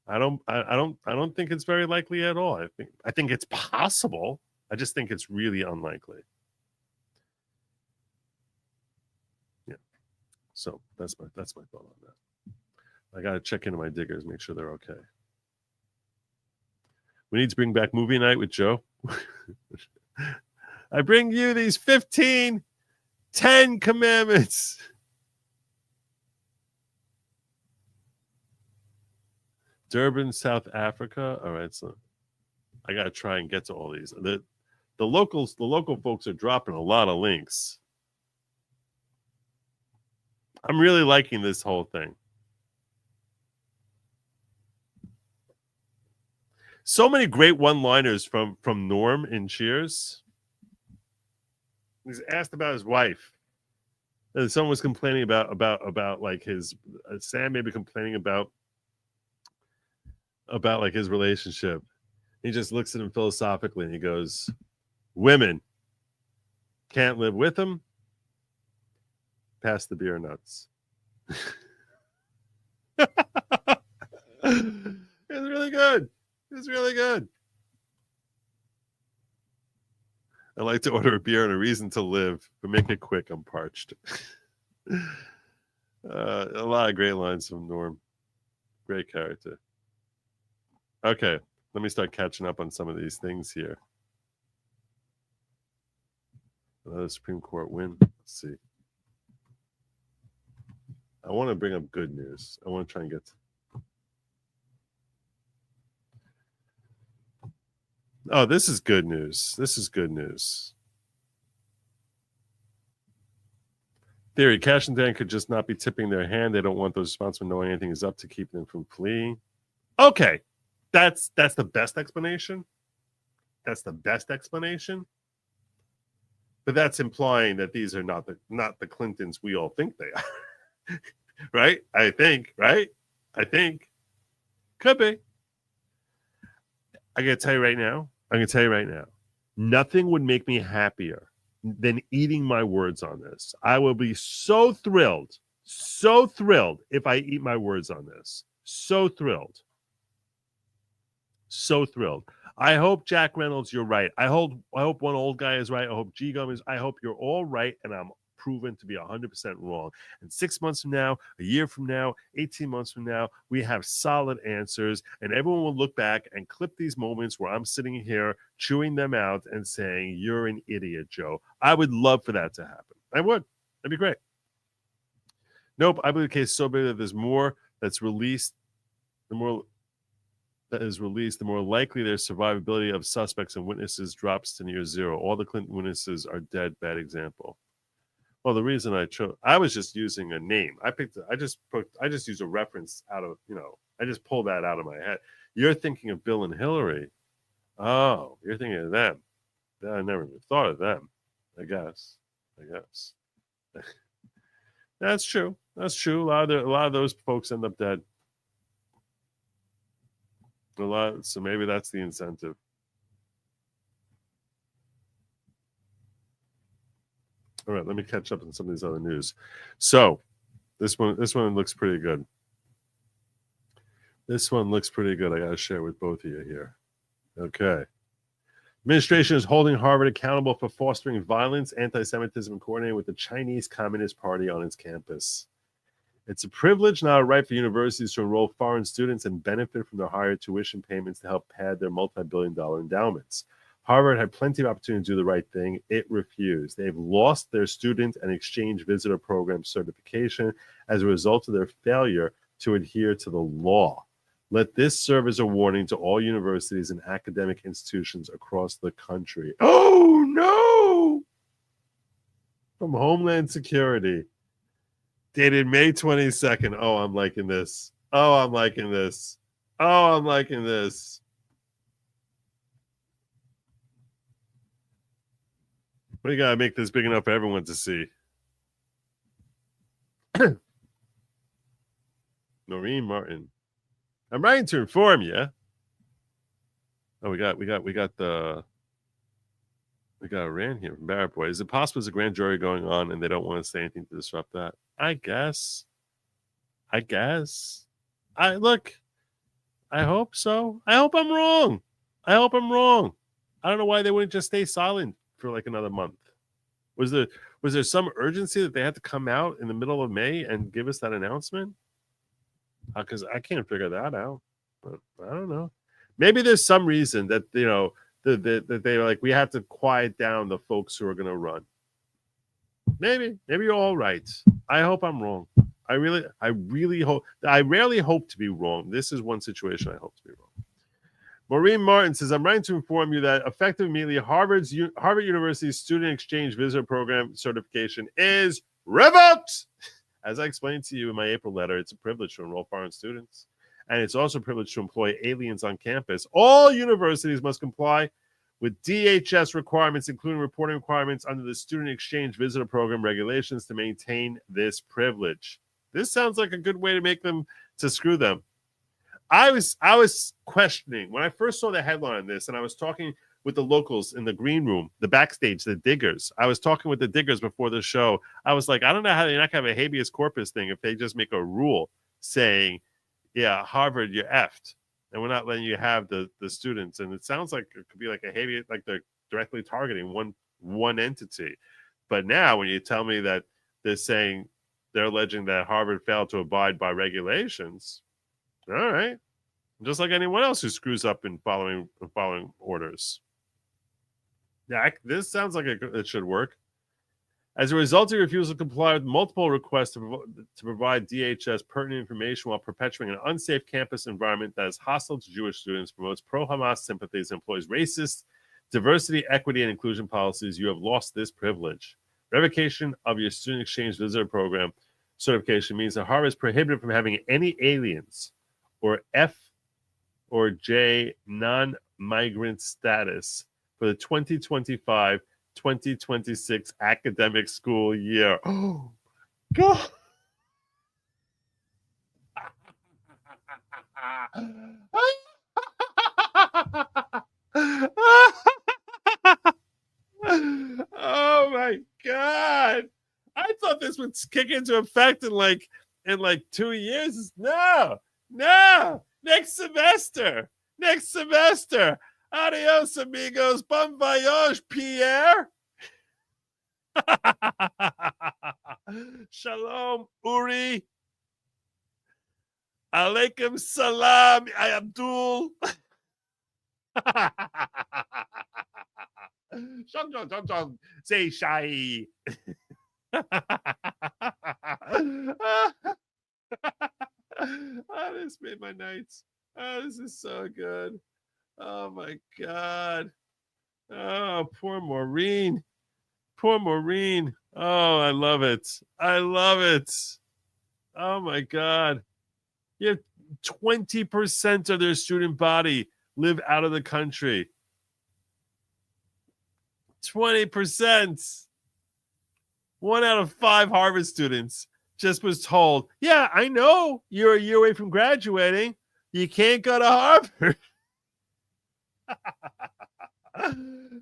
S5: I don't think it's very likely at all. I think it's possible. I just think it's really unlikely. Yeah. So that's my thought on that. I gotta check into my diggers, make sure they're okay. We need to bring back movie night with Joe. I bring you these 10 commandments. Durban, South Africa. All right, so I gotta try and get to all these. The local folks are dropping a lot of links. I'm really liking this whole thing. So many great one-liners from Norm in Cheers. He's asked about his wife. Someone was complaining about like his Sam maybe complaining about like his relationship. He just looks at him philosophically and he goes, women can't live with him. Pass the beer nuts. It's really good. It's really good. I like to order a beer and a reason to live, but make it quick. I'm parched. A lot of great lines from Norm. Great character. Okay, let me start catching up on some of these things here. Another Supreme Court win. Let's see. I want to bring up good news. I want to try and get Oh, this is good news. This is good news. Theory, Cash and Dan could just not be tipping their hand. They don't want those responsible knowing anything is up to keep them from fleeing. Okay. That's the best explanation. That's the best explanation. But that's implying that these are not the Clintons we all think they are. Right? I think. Could be. I'm going to tell you right now, nothing would make me happier than eating my words on this. I will be so thrilled if I eat my words on this. So thrilled. I hope Jack Reynolds, you're right. I hope one old guy is right. I hope G Gum is. I hope you're all right, and I'm proven to be 100% wrong. And 6 months from now, a year from now, 18 months from now, we have solid answers, and everyone will look back and clip these moments where I'm sitting here chewing them out and saying, "You're an idiot, Joe." I would love for that to happen. I would. That'd be great. Nope. I believe the case is so big that there's more that's released. The more that is released, the more likely their survivability of suspects and witnesses drops to near zero. All the Clinton witnesses are dead. Bad example. Well, the reason I was just using a name. I just used a reference out of, I just pulled that out of my head. You're thinking of Bill and Hillary. Oh, you're thinking of them. I never even thought of them. I guess. That's true. A lot of those folks end up dead. So maybe that's the incentive. All right, let me catch up on some of these other news. So, this one looks pretty good. I got to share with both of you here. Okay. Administration is holding Harvard accountable for fostering violence, anti-Semitism, and coordinating with the Chinese Communist Party on its campus. It's a privilege, not a right, for universities to enroll foreign students and benefit from their higher tuition payments to help pad their multi-billion-dollar endowments. Harvard had plenty of opportunity to do the right thing. It refused. They've lost their student and exchange visitor program certification as a result of their failure to adhere to the law. Let this serve as a warning to all universities and academic institutions across the country. Oh, no! From Homeland Security. Dated May 22nd. Oh, I'm liking this. We got to make this big enough for everyone to see. Noreen Martin. I'm writing to inform you. Oh, we got Iran here from Barrett Boy. Is it possible there's a grand jury going on and they don't want to say anything to disrupt that? I guess. I hope so. I hope I'm wrong. I don't know why they wouldn't just stay silent for like another month. Was there some urgency that they had to come out in the middle of May and give us that announcement? Because I can't figure that out. But I don't know. Maybe there's some reason that that they were like, we have to quiet down the folks who are going to run. Maybe you're all right. I hope I'm wrong. I really hope. I rarely hope to be wrong. This is one situation I hope to be wrong. Maureen Martin says, I'm writing to inform you that effective immediately, Harvard University's Student Exchange Visitor Program certification is revoked. As I explained to you in my April letter, it's a privilege to enroll foreign students. And it's also a privilege to employ aliens on campus. All universities must comply with DHS requirements, including reporting requirements under the Student Exchange Visitor Program regulations to maintain this privilege. This sounds like a good way to screw them. I was questioning when I first saw the headline on this, and I was talking with the locals in the green room, the backstage, the diggers. I was talking with the diggers before the show. I was like, I don't know how they're not going to have a habeas corpus thing if they just make a rule saying, yeah, Harvard, you're effed, and we're not letting you have the students. And it sounds like it could be like a habeas, like they're directly targeting one entity. But now when you tell me that they're alleging that Harvard failed to abide by regulations, all right, just like anyone else who screws up in following orders. Yeah, this sounds like it should work. As a result of refusal to comply with multiple requests to provide DHS pertinent information while perpetuating an unsafe campus environment that is hostile to Jewish students, promotes pro-Hamas sympathies, and employs racist, diversity, equity, and inclusion policies, you have lost this privilege. Revocation of your student exchange visitor program certification means that Harvard is prohibited from having any aliens or F or J non-migrant status for the 2025-2026 academic school year. Oh, God. Oh my God. I thought this would kick into effect in like 2 years. No. Next semester. Adios, amigos. Bon voyage, Pierre. Shalom, Uri. Alaikum salam, Abdul. Shang, say Shai. Oh, this made my nights. Oh, this is so good. Oh my God. Oh, poor Maureen. Poor Maureen. Oh, I love it. I love it. Oh my God. You have 20% of their student body live out of the country. 20%. 1 out of 5 Harvard students just was told, yeah, I know you're a year away from graduating. You can't go to Harvard.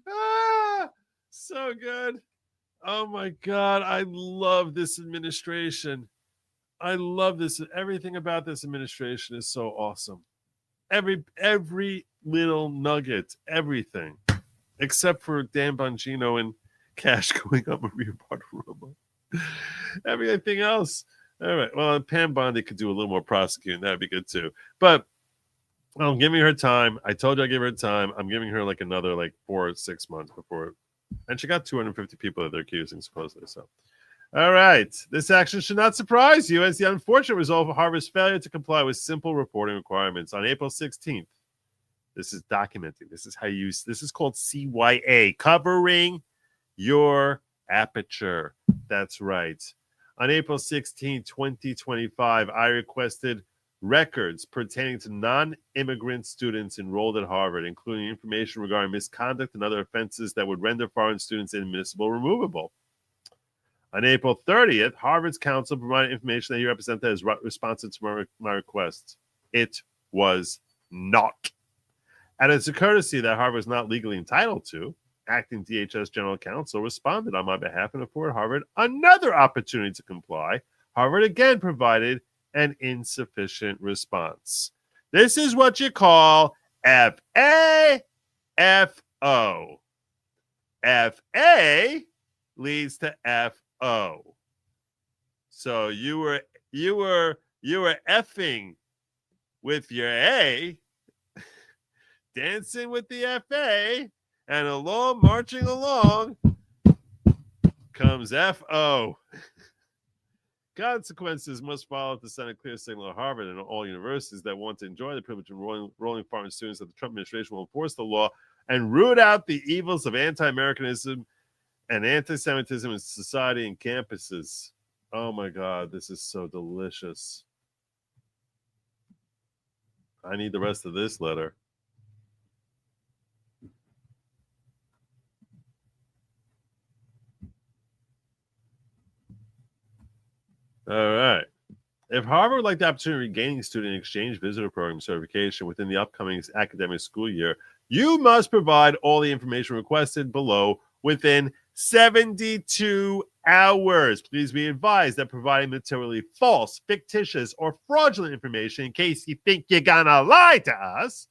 S5: Ah, so good. Oh my God. I love this administration. I love this. Everything about this administration is so awesome. Every little nugget, everything, except for Dan Bongino and Cash going up Maria Bartiromo. Everything else. All right. Well, Pam Bondi could do a little more prosecuting. That'd be good too. But I'm giving her time. I told you I gave her time. I'm giving her like another 4 or 6 months before. And she got 250 people that they're accusing, supposedly. So, all right. This action should not surprise you as the unfortunate result of Harvard's failure to comply with simple reporting requirements. On April 16th, this is documenting. This is how you use this is called CYA, covering your aperture. That's right. On April 16, 2025, I requested records pertaining to non-immigrant students enrolled at Harvard, including information regarding misconduct and other offenses that would render foreign students inadmissible or removable. On April 30th, Harvard's counsel provided information that he represented as responsive to my request. It was not. And it's a courtesy that Harvard is not legally entitled to. Acting DHS General Counsel responded on my behalf and afforded Harvard another opportunity to comply. Harvard again provided an insufficient response. This is what you call FA, FO. FA leads to FO. So you were effing with your A, dancing with the FA, and along, marching along, comes FO. Consequences must follow to send a clear signal to Harvard and all universities that want to enjoy the privilege of enrolling foreign students that the Trump administration will enforce the law and root out the evils of anti-Americanism and anti-Semitism in society and campuses. Oh my God, this is so delicious. I need the rest of this letter. All right. If Harvard would like the opportunity of regaining student exchange visitor program certification within the upcoming academic school year, you must provide all the information requested below within 72 hours. Please be advised that providing materially false, fictitious, or fraudulent information in case you think you're gonna lie to us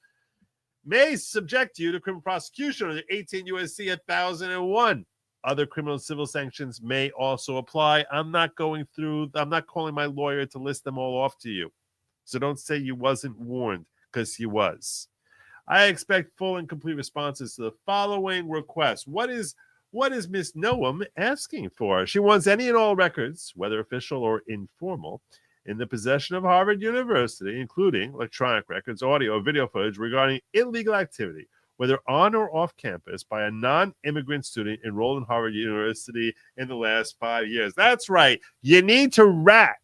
S5: may subject you to criminal prosecution under 18 U.S.C. 1001. Other criminal and civil sanctions may also apply. I'm not calling my lawyer to list them all off to you. So don't say you wasn't warned, because you was. I expect full and complete responses to the following requests. What is Miss Noam asking for? She wants any and all records, whether official or informal, in the possession of Harvard University, including electronic records, audio, video footage regarding illegal activity, whether on or off campus, by a non-immigrant student enrolled in Harvard University in the last 5 years. That's right. You need to rat.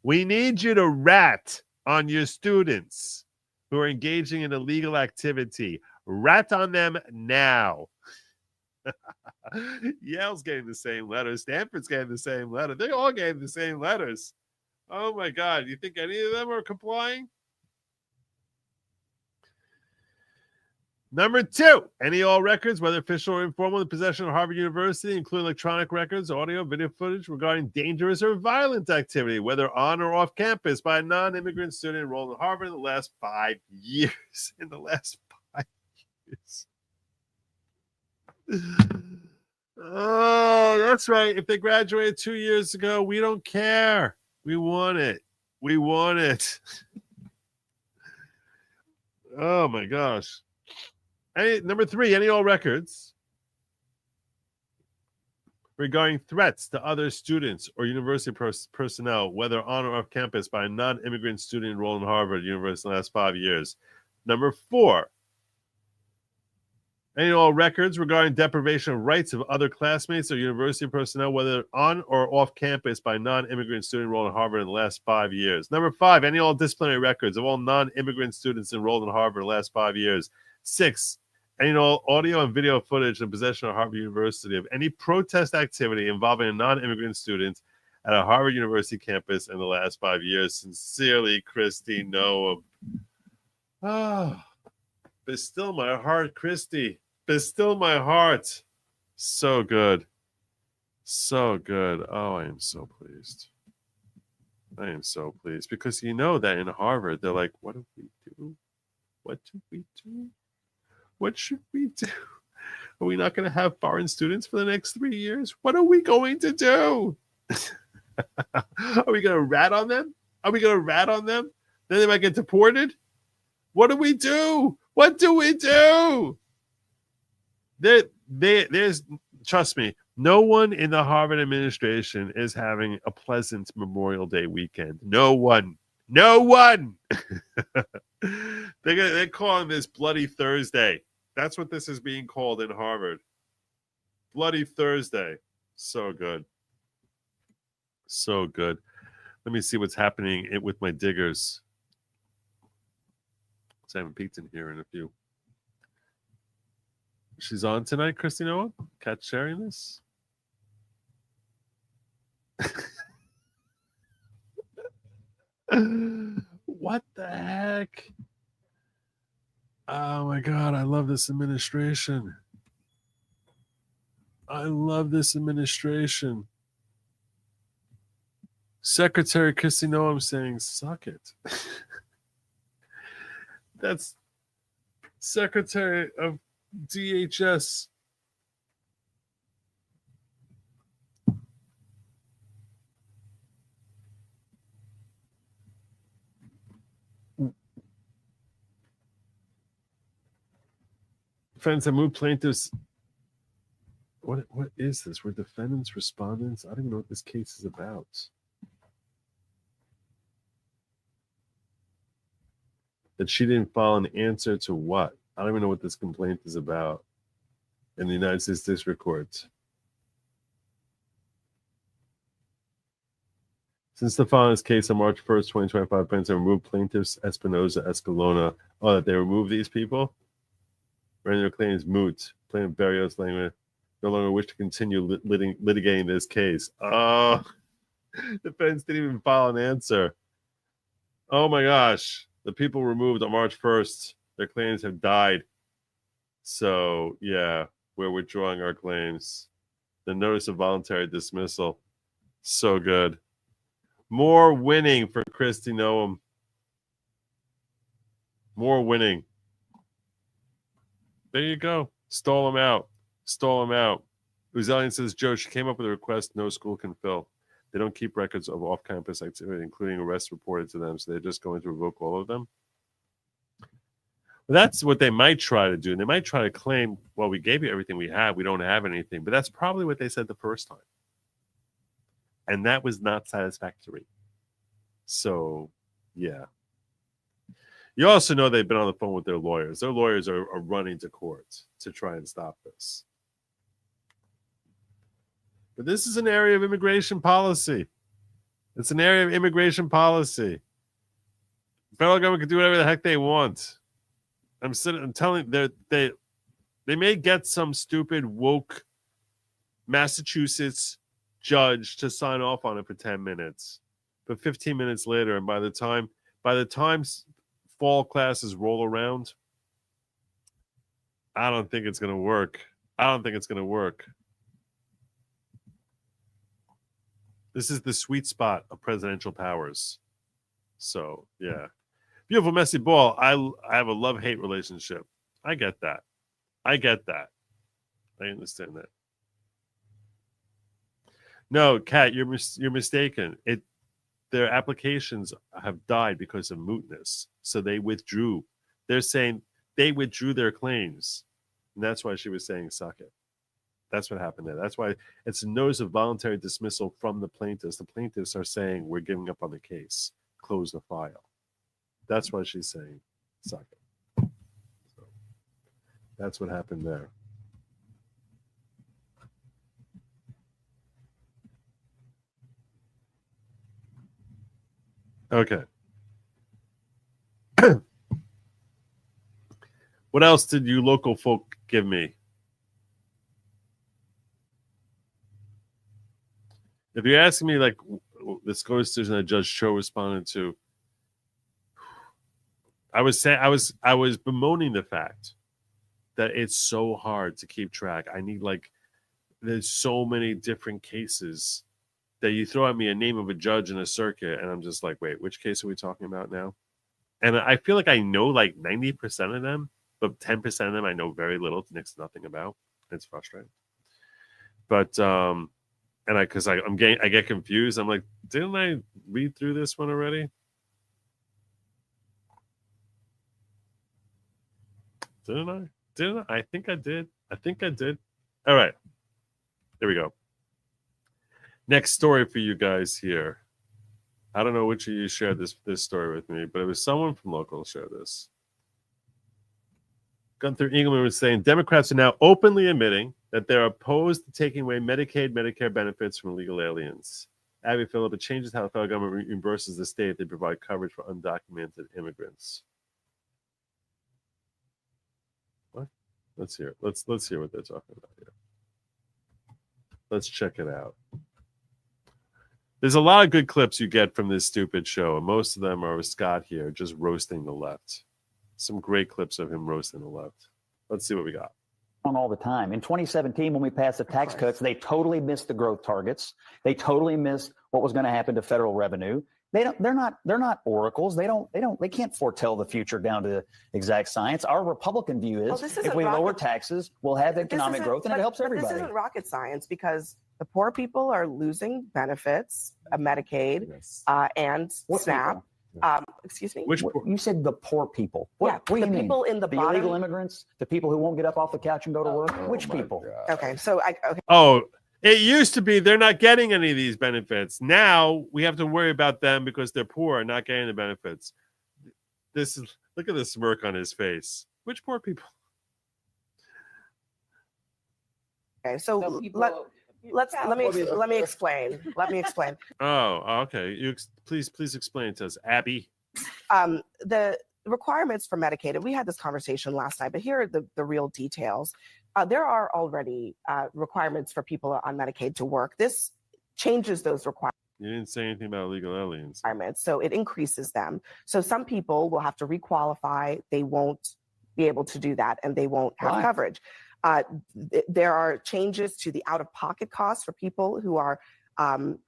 S5: We need you to rat on your students who are engaging in illegal activity. Rat on them now. Yale's getting the same letter. Stanford's getting the same letter. They all getting the same letters. Oh, my God. Do you think any of them are complying? Number 2, any all records, whether official or informal, in the possession of Harvard University, including electronic records, audio, video footage regarding dangerous or violent activity, whether on or off campus, by a non-immigrant student enrolled in Harvard in the last 5 years. In the last 5 years. Oh, that's right. If they graduated 2 years ago, we don't care. We want it. We want it. Oh, my gosh. Number 3, any all records, regarding threats to other students or university personnel, whether on or off campus, by a non-immigrant student enrolled in Harvard University in the last 5 years. Number 4, any and all records regarding deprivation of rights of other classmates or university personnel, whether on or off campus, by non-immigrant student enrolled in Harvard in the last 5 years. Number 5, any and all disciplinary records of all non-immigrant students enrolled in Harvard in the last 5 years. 6, any and all audio and video footage in possession of Harvard University of any protest activity involving a non-immigrant student at a Harvard University campus in the last 5 years. Sincerely, Christy Noam. Ah, bestill my heart, Christy. Bestill my heart. So good. So good. Oh, I am so pleased. I am so pleased because you know that in Harvard, they're like, what do we do? What do we do? What should we do? Are we not going to have foreign students for the next 3 years? What are we going to do? Are we going to rat on them? Are we going to rat on them? Then they might get deported? What do we do? What do we do? There's, trust me, no one in the Harvard administration is having a pleasant Memorial Day weekend. No one. No one. They're calling this Bloody Thursday. That's what this is being called in Harvard. Bloody Thursday. So good. So good. Let me see what's happening with my diggers. I haven't peeked in here in a few. She's on tonight, Christy Noah? Cat sharing this? What the heck? Oh my God, I love this administration. I love this administration. Secretary Christy Noam saying, suck it. That's Secretary of DHS. Defendants have moved plaintiffs. What is this? We're defendants, respondents. I don't even know what this case is about. That she didn't file an answer to what? I don't even know what this complaint is about in the United States District Court. Since the filing of this case on March 1st, 2025, plaintiffs have removed plaintiffs Espinoza, Escalona. Oh, that they removed these people? Rendering their claims moot. Plaintiff Barrios Langman no longer wish to continue litigating this case. Oh, defense didn't even file an answer. Oh my gosh. The people removed on March 1st. Their claims have died. So, yeah, we're withdrawing our claims. The notice of voluntary dismissal. So good. More winning for Christy Noam. More winning. There you go. Stole him out. Stole him out. Uzelian says, Joe, she came up with a request no school can fill. They don't keep records of off-campus activity, including arrests reported to them, so they're just going to revoke all of them. Well, that's what they might try to do. They might try to claim, well, we gave you everything we have. We don't have anything. But that's probably what they said the first time. And that was not satisfactory. So, yeah. You also know they've been on the phone with their lawyers. Their lawyers are running to court to try and stop this. But this is an area of immigration policy. It's an area of immigration policy. The federal government can do whatever the heck they want. I'm telling they may get some stupid woke Massachusetts judge to sign off on it for 10 minutes. But 15 minutes later, and by the time fall classes roll around, I don't think it's going to work. I don't think it's going to work. This is the sweet spot of presidential powers. So, yeah. Beautiful, messy ball. I have a love-hate relationship. I get that. I understand that. No, Kat, you're mistaken. Their applications have died because of mootness. So they withdrew. They're saying they withdrew their claims. And that's why she was saying suck it. That's what happened there. That's why it's a notice of voluntary dismissal from the plaintiffs. The plaintiffs are saying we're giving up on the case. Close the file. That's why she's saying suck it. So that's what happened there. Okay. What else did you local folk give me? If you're asking me, like, this goes to that Judge Cho responded to, I was bemoaning the fact that it's so hard to keep track. I need, like, there's so many different cases that you throw at me a name of a judge in a circuit, and I'm just like, wait, which case are we talking about now? And I feel like I know like 90% of them, but 10% of them I know very little to next to nothing about. It's frustrating. But and I get confused. I'm like, didn't I read through this one already? Didn't I? I think I did. All right. There we go. Next story for you guys here. I don't know which of you shared this story with me, but it was someone from local shared this. Gunther Engelman was saying Democrats are now openly admitting that they're opposed to taking away Medicaid, Medicare benefits from illegal aliens. Abby Phillip, it changes how the federal government reimburses the state if they provide coverage for undocumented immigrants. What? Let's hear it. Let's hear what they're talking about here. Let's check it out. There's a lot of good clips you get from this stupid show, and most of them are with Scott here just roasting the left. Some great clips of him roasting the left. Let's see what we got.
S7: On all the time. In 2017, when we passed the tax cuts, they totally missed the growth targets. They totally missed what was going to happen to federal revenue. They're not oracles. They can't foretell the future down to exact science. Our Republican view is if we lower taxes, we'll have economic growth and it helps everybody.
S8: This isn't rocket science because the poor people are losing benefits, Medicaid, and SNAP. Excuse me?
S5: Which
S7: you said the poor people. What do you mean?
S8: People in the bottom,
S7: illegal immigrants, the people who won't get up off the couch and go to work. Which people?
S5: God.
S8: Okay, so
S5: Oh, it used to be they're not getting any of these benefits. Now we have to worry about them because they're poor and not getting the benefits. This is look at the smirk on his face. Which poor people?
S8: Okay, so let me explain. Let me explain.
S5: Oh, okay. Please explain to us, Abby.
S8: The requirements for Medicaid, and we had this conversation last night, but here are the real details. There are already requirements for people on Medicaid to work. This changes those requirements.
S5: You didn't say anything about illegal aliens.
S8: So it increases them. So some people will have to requalify. They won't be able to do that, and they won't have coverage. There are changes to the out-of-pocket costs for people who are on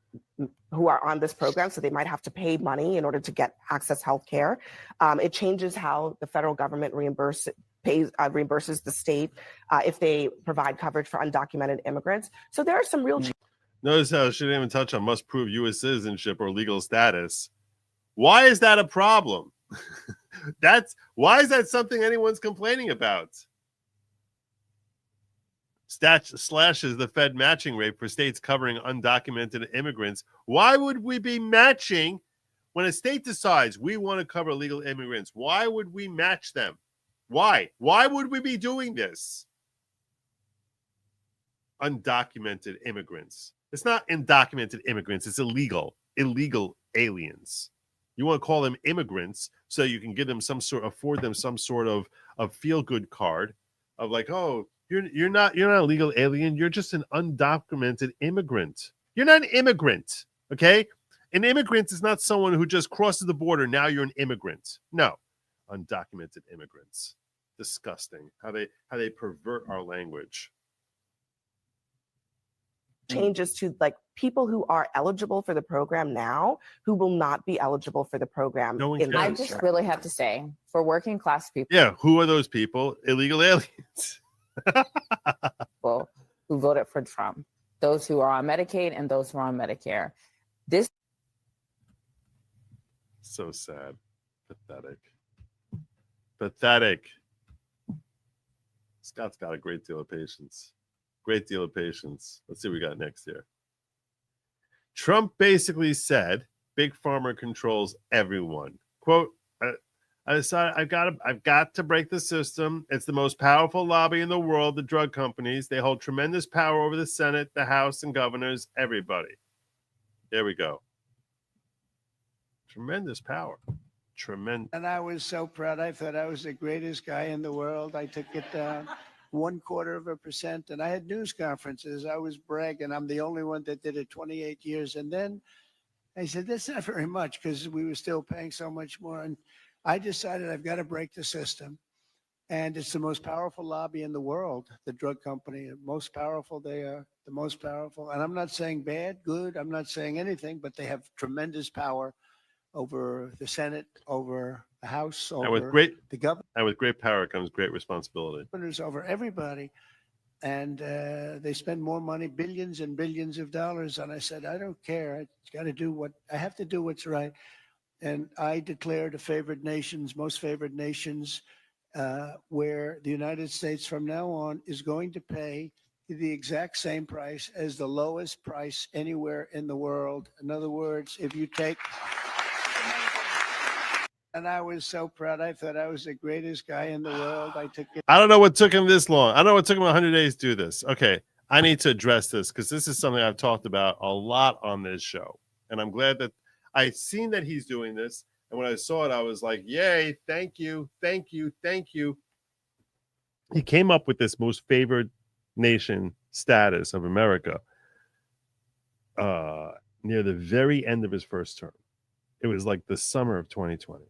S8: this program, so they might have to pay money in order to get access health care. It changes how the federal government reimburses the state if they provide coverage for undocumented immigrants. So there are some real changes.
S5: Notice how she didn't even touch on must prove U.S. citizenship or legal status. Why is that a problem? Why is that something anyone's complaining about? Slashes the Fed matching rate for states covering undocumented immigrants. Why would we be matching when a state decides we want to cover illegal immigrants? Why would we match them? Why? Why would we be doing this? Undocumented immigrants. It's not undocumented immigrants. It's illegal aliens. You want to call them immigrants so you can give them afford them some sort of feel-good card of like, oh, you're not a legal alien. You're just an undocumented immigrant. You're not an immigrant, okay? An immigrant is not someone who just crosses the border. Now you're an immigrant. No, undocumented immigrants. Disgusting how they pervert our language.
S8: Changes to like people who are eligible for the program now who will not be eligible for the program.
S5: No one
S8: in the
S9: I
S5: cares.
S9: just really have to say, for working class people
S5: Yeah, who are those people? Illegal aliens.
S9: who voted for Trump, those who are on Medicaid and those who are on Medicare, this
S5: So sad. Pathetic. Scott's got a great deal of patience. Great deal of patience. Let's see what we got next here. Trump basically said Big Pharma controls everyone. Quote, I decided I've got to break the system. It's the most powerful lobby in the world, the drug companies. They hold tremendous power over the Senate, the House, and governors, everybody. There we go. Tremendous power. Tremendous.
S10: And I was so proud. I thought I was the greatest guy in the world. I took it down 0.25%. And I had news conferences. I was bragging. I'm the only one that did it 28 years. And then I said, that's not very much because we were still paying so much more. And I decided I've got to break the system. And it's the most powerful lobby in the world, the drug company. Most powerful, they are the most powerful. And I'm not saying bad, good. I'm not saying anything, but they have tremendous power over the Senate, over the House, over the government.
S5: And with great power comes great responsibility.
S10: Over everybody. And they spend more money, billions and billions of dollars. And I said, I don't care. I got to do I have to do what's right. And I declared most favored nations, where the United States from now on is going to pay the exact same price as the lowest price anywhere in the world. In other words, if you take... And I was so proud. I thought I was the greatest guy in the world.
S5: I don't know what took him this long. I don't know what took him 100 days to do this. Okay, I need to address this because this is something I've talked about a lot on this show. And I'm glad that I've seen that he's doing this. And when I saw it, I was like, yay, thank you, thank you, thank you. He came up with this most favored nation status of America near the very end of his first term. It was like the summer of 2020.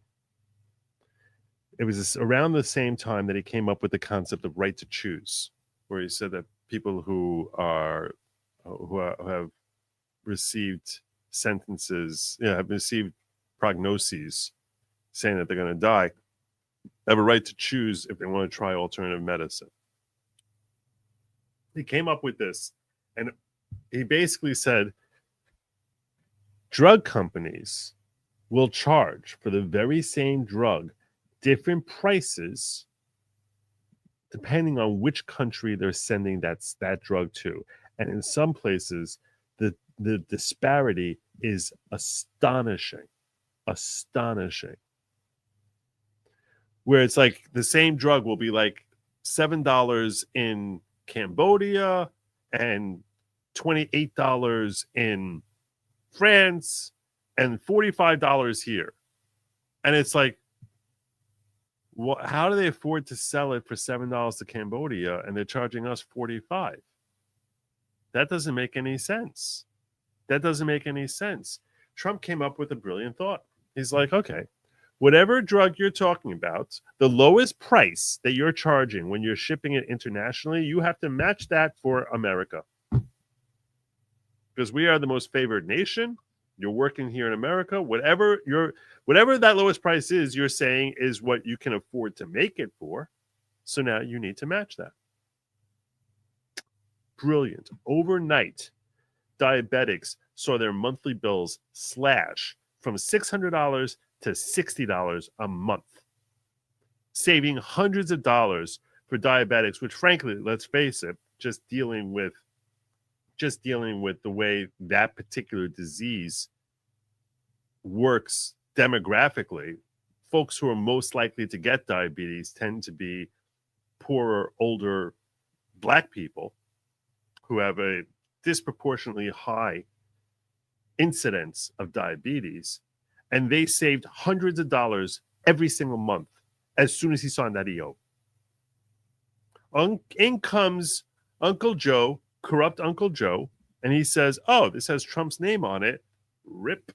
S5: It was around the same time that he came up with the concept of right to choose, where he said that people who have received sentences, have received prognoses saying that they're going to die, have a right to choose if they want to try alternative medicine. He came up with this, and he basically said drug companies will charge for the very same drug different prices depending on which country they're sending that drug to. And in some places, the disparity is astonishing. Where it's like the same drug will be like $7 in Cambodia and $28 in France and $45 here. And it's like, how do they afford to sell it for $7 to Cambodia and they're charging us $45? That doesn't make any sense. Trump came up with a brilliant thought. He's like, okay, whatever drug you're talking about, the lowest price that you're charging when you're shipping it internationally, you have to match that for America. Because we are the most favored nation. You're working here in America. Whatever that lowest price is, you're saying is what you can afford to make it for. So now you need to match that. Brilliant. Overnight, diabetics saw their monthly bills slash from $600 to $60 a month, saving hundreds of dollars for diabetics, which frankly, let's face it, just dealing with the way that particular disease works demographically, folks who are most likely to get diabetes tend to be poorer, older Black people who have a disproportionately high incidence of diabetes, and they saved hundreds of dollars every single month as soon as he signed that EO. In comes Uncle Joe, corrupt Uncle Joe, and he says, oh, this has Trump's name on it. Rip.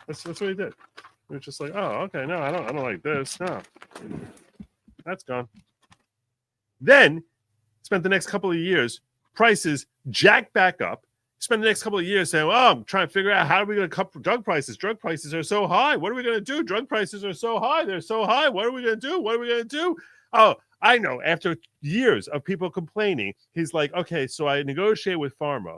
S5: That's what he did. It was just like, oh, okay, no, I don't like this. No. That's gone. Then spent the next couple of years, prices jacked back up. Spend the next couple of years saying, well, I'm trying to figure out how are we going to cut drug prices? Drug prices are so high. What are we going to do? Drug prices are so high. They're so high. What are we going to do? What are we going to do? Oh, I know. After years of people complaining, he's like, okay, so I negotiate with pharma.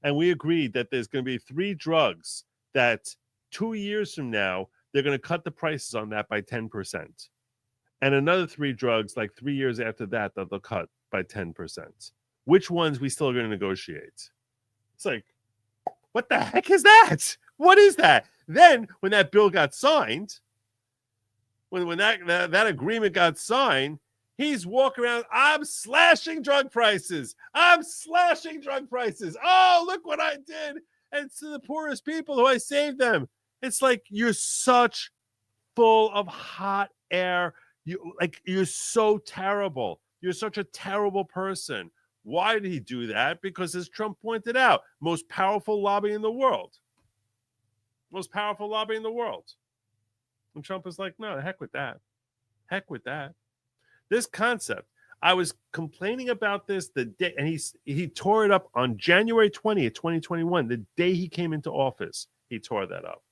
S5: And we agreed that there's going to be 3 drugs that 2 years from now, they're going to cut the prices on that by 10%. and another 3 drugs like 3 years after that they'll cut by 10%. Which ones we still going to negotiate? It's like, what the heck is that? What is that? Then when that bill got signed, when that agreement got signed, he's walking around, I'm slashing drug prices. I'm slashing drug prices. Oh, look what I did. And it's to the poorest people who I saved them. It's like you're such full of hot air. You're so terrible. You're such a terrible person. Why did he do that? Because as Trump pointed out, most powerful lobby in the world. Most powerful lobby in the world. And Trump is like, no, heck with that. Heck with that. This concept, I was complaining about this the day, and he tore it up on January 20th, 2021, the day he came into office. He tore that up.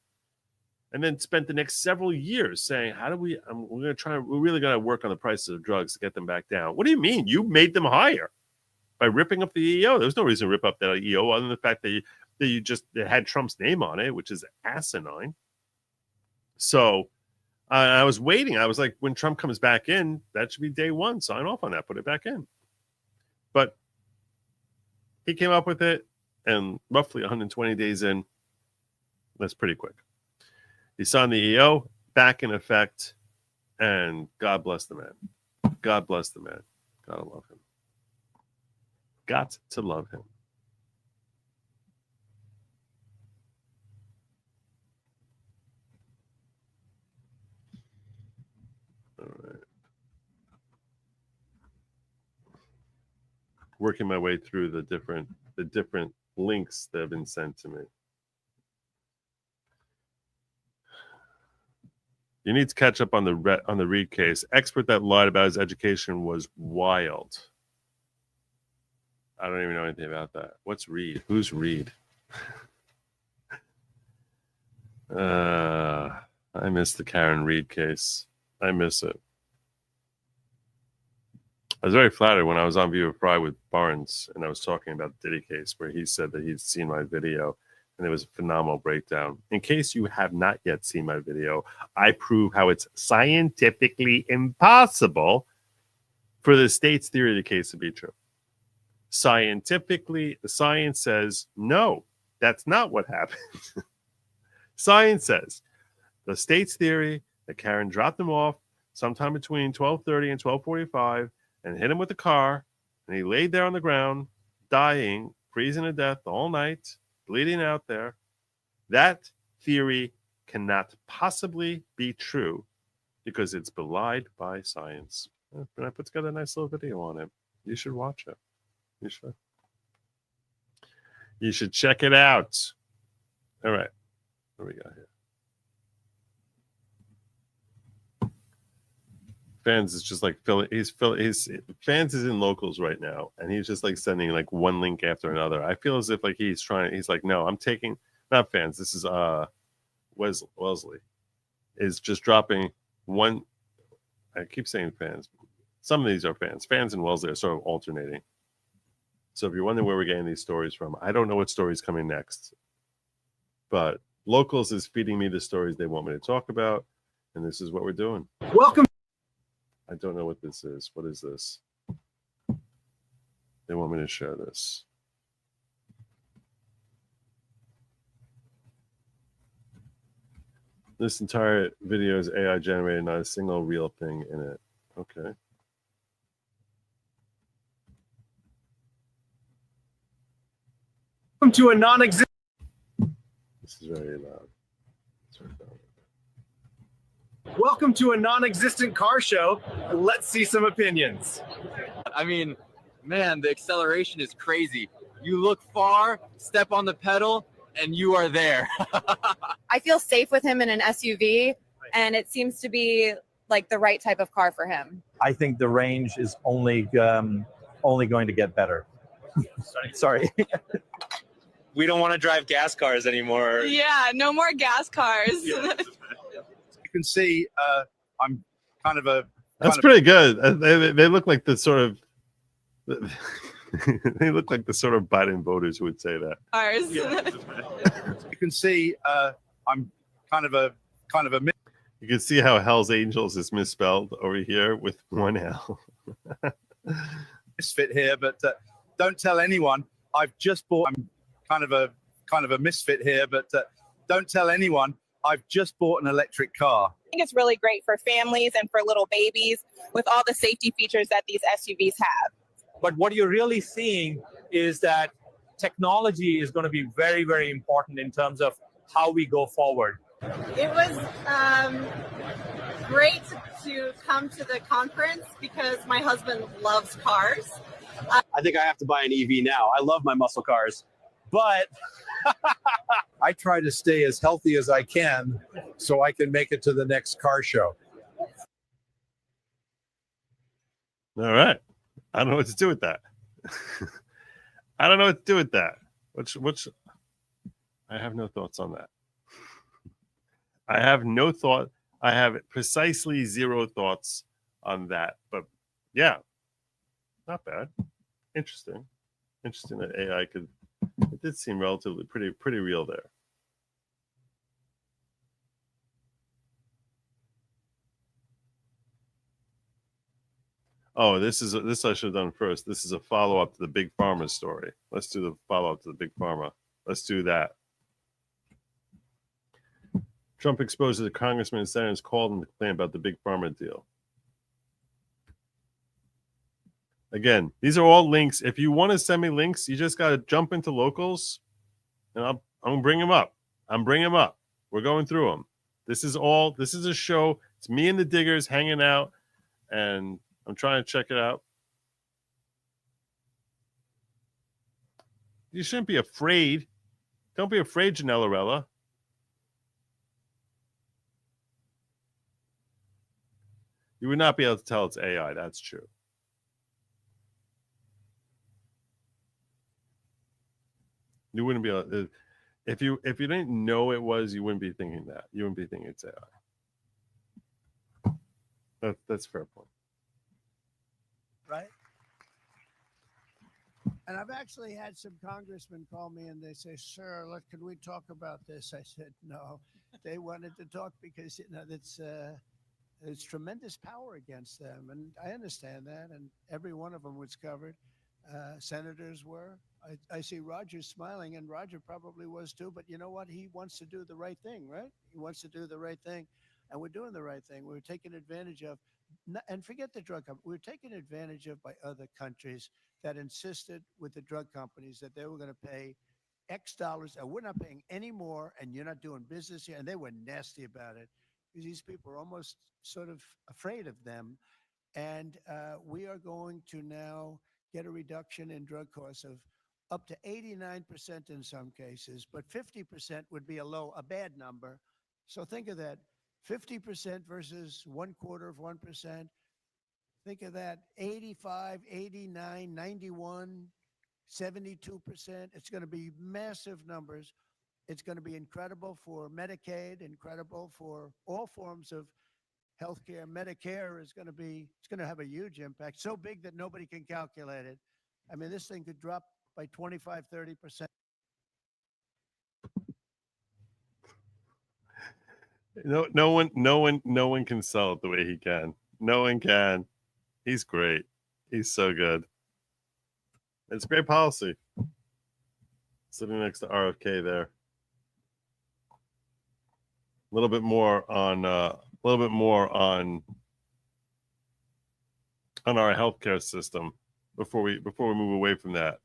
S5: And then spent the next several years saying, we're really going to work on the prices of drugs to get them back down. What do you mean? You made them higher by ripping up the EO. There was no reason to rip up that EO other than the fact that it had Trump's name on it, which is asinine. So I was waiting. I was like, when Trump comes back in, that should be day one. Sign off on that. Put it back in. But he came up with it, and roughly 120 days in, that's pretty quick. He signed the EO, back in effect, and God bless the man. God bless the man. Gotta love him. Got to love him. All right. Working my way through the different links that have been sent to me. You need to catch up on the Reed case. Expert that lied about his education was wild. I don't even know anything about that. What's Reed? Who's Reed? I miss the Karen Reed case. I miss it. I was very flattered when I was on View of Fry with Barnes, and I was talking about the Diddy case, where he said that he'd seen my video, and it was a phenomenal breakdown. In case you have not yet seen my video, I prove how it's scientifically impossible for the state's theory of the case to be true. Scientifically, the science says, no, that's not what happened. Science says the state's theory that Karen dropped him off sometime between 12:30 and 12:45 and hit him with the car, and he laid there on the ground, dying, freezing to death all night, bleeding out there. That theory cannot possibly be true because it's belied by science. And I put together a nice little video on it. You should watch it. You should. You should check it out. All right. What do we got here? Fans is just like Fans is in locals right now, and he's just like sending like one link after another. I feel as if like he's like, no, I'm taking not Fans. This is Wesley is just dropping one. I keep saying Fans. Some of these are Fans. Fans and Wesley are sort of alternating. So if you're wondering where we're getting these stories from, I don't know what story's coming next, but Locals is feeding me the stories they want me to talk about, and this is what we're doing.
S4: Welcome.
S5: I don't know what this is. What is this? They want me to share this. This entire video is AI generated, not a single real thing in it. Okay.
S4: Welcome to a non-existent.
S5: This is very loud. It's very loud.
S4: Welcome to a non-existent car show. Let's see some opinions.
S11: I mean, man, the acceleration is crazy. You look far, step on the pedal, and you are there.
S12: I feel safe with him in an SUV, and it seems to be like the right type of car for him.
S13: I think the range is only going to get better. Sorry.
S11: We don't want to drive gas cars anymore.
S12: Yeah, no more gas cars.
S14: You can see I'm kind of a...
S5: That's pretty good. They look like the sort of... they look like the sort of Biden voters who would say that.
S12: Cars.
S14: You can see I'm kind of a...
S5: You can see how Hell's Angels is misspelled over here with one L.
S14: Misfit here, but don't tell anyone. I've just bought. I'm kind of a misfit here, but don't tell anyone. I've just bought an electric car.
S15: I think it's really great for families and for little babies with all the safety features that these SUVs have.
S13: But what you're really seeing is that technology is going to be very, very important in terms of how we go forward.
S16: It was great to come to the conference because my husband loves cars.
S17: I think I have to buy an EV now. I love my muscle cars, but
S18: I try to stay as healthy as I can so I can make it to the next car show.
S5: All right. I don't know what to do with that. I don't know what to do with that. Which I have no thoughts on that. I have no thought. I have precisely zero thoughts on that. But yeah, not bad. Interesting. Interesting that AI could. It did seem relatively pretty real there. Oh, this I should have done first. This is a follow-up to the Big Pharma story. Let's do the follow-up to the Big Pharma. Let's do that. Trump exposes the congressman and senators called him to complain about the Big Pharma deal. Again, these are all links. If you want to send me links, you just got to jump into locals, and I'm gonna bring them up. I'm bringing them up. We're going through them. This is a show. It's me and the Diggers hanging out, and I'm trying to check it out. You shouldn't be afraid. Don't be afraid, Janellarella. You would not be able to tell it's AI. That's true. You wouldn't be able to, if you didn't know it was, you wouldn't be thinking that. You wouldn't be thinking it's AI. That's a fair point.
S10: Right? And I've actually had some congressmen call me and they say, "Sir, look, can we talk about this?" I said, "No." They wanted to talk because there's tremendous power against them, and I understand that. And every one of them was covered. Senators were. I see Roger smiling, and Roger probably was too. But you know what? He wants to do the right thing, right? He wants to do the right thing, and we're doing the right thing. We're taking advantage of. And forget the drug company. We're taken advantage of by other countries that insisted with the drug companies that they were going to pay X dollars, and we're not paying any more, and you're not doing business here. And they were nasty about it because these people are almost sort of afraid of them. And we are going to now get a reduction in drug costs of up to 89% in some cases, but 50% would be a bad number. So think of that. 50% versus 1/4%. Think of that. 85, 89, 91, 72%. It's going to be massive numbers. It's going to be incredible for Medicaid, incredible for all forms of healthcare. Medicare is going to have a huge impact, so big that nobody can calculate it. I mean, this thing could drop by 25, 30%.
S5: No one can sell it the way he can. No one can. He's great. He's so good. It's great policy. Sitting next to RFK there. A little bit more on our healthcare system before we move away from that.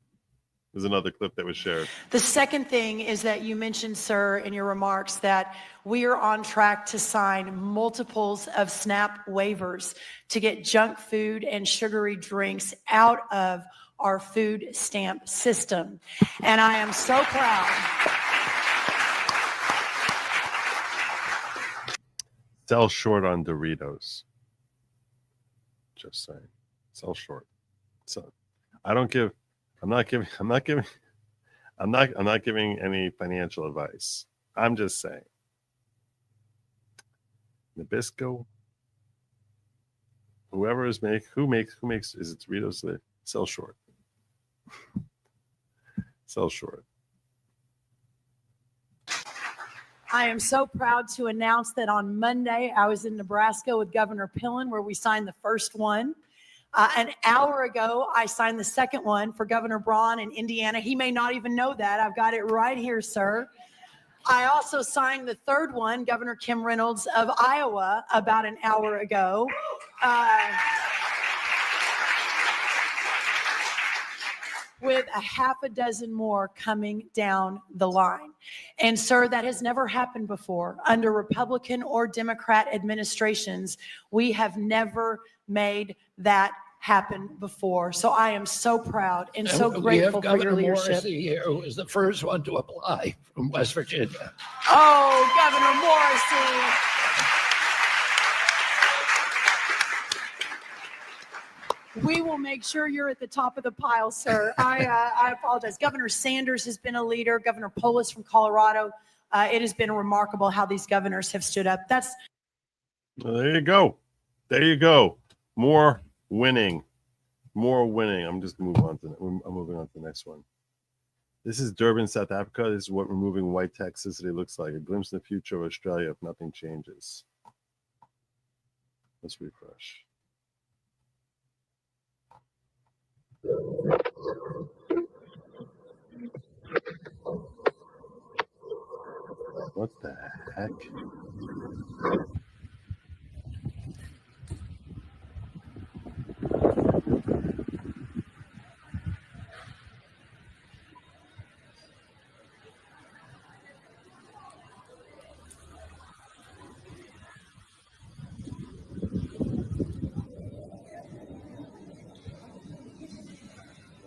S5: There's another clip that was shared.
S19: The second thing is that you mentioned, sir, in your remarks that we are on track to sign multiples of SNAP waivers to get junk food and sugary drinks out of our food stamp system. And I am so proud.
S5: Sell short on Doritos. Just saying. Sell short. So I'm not giving any financial advice. I'm just saying. Nabisco, who makes is it Doritos? They sell short. Sell short.
S19: I am so proud to announce that on Monday, I was in Nebraska with Governor Pillen, where we signed the first one. An hour ago, I signed the second one for Governor Braun in Indiana. He may not even know that. I've got it right here, sir. I also signed the third one, Governor Kim Reynolds of Iowa, about an hour ago. With a half a dozen more coming down the line. And sir, that has never happened before. Under Republican or Democrat administrations, we have never made that happen before. So I am so proud and so grateful for your leadership.
S20: Morrissey here, who was the first one to apply from West Virginia.
S19: Oh, Governor Morrissey. We will make sure you're at the top of the pile, sir. I apologize. Governor Sanders has been a leader. Governor Polis from Colorado. It has been remarkable how these governors have stood up.
S5: Well, there you go. There you go. More winning. More winning. I'm moving on to the next one. This is Durban, South Africa. This is what removing white toxicity looks like. A glimpse in the future of Australia if nothing changes. Let's refresh. What the heck?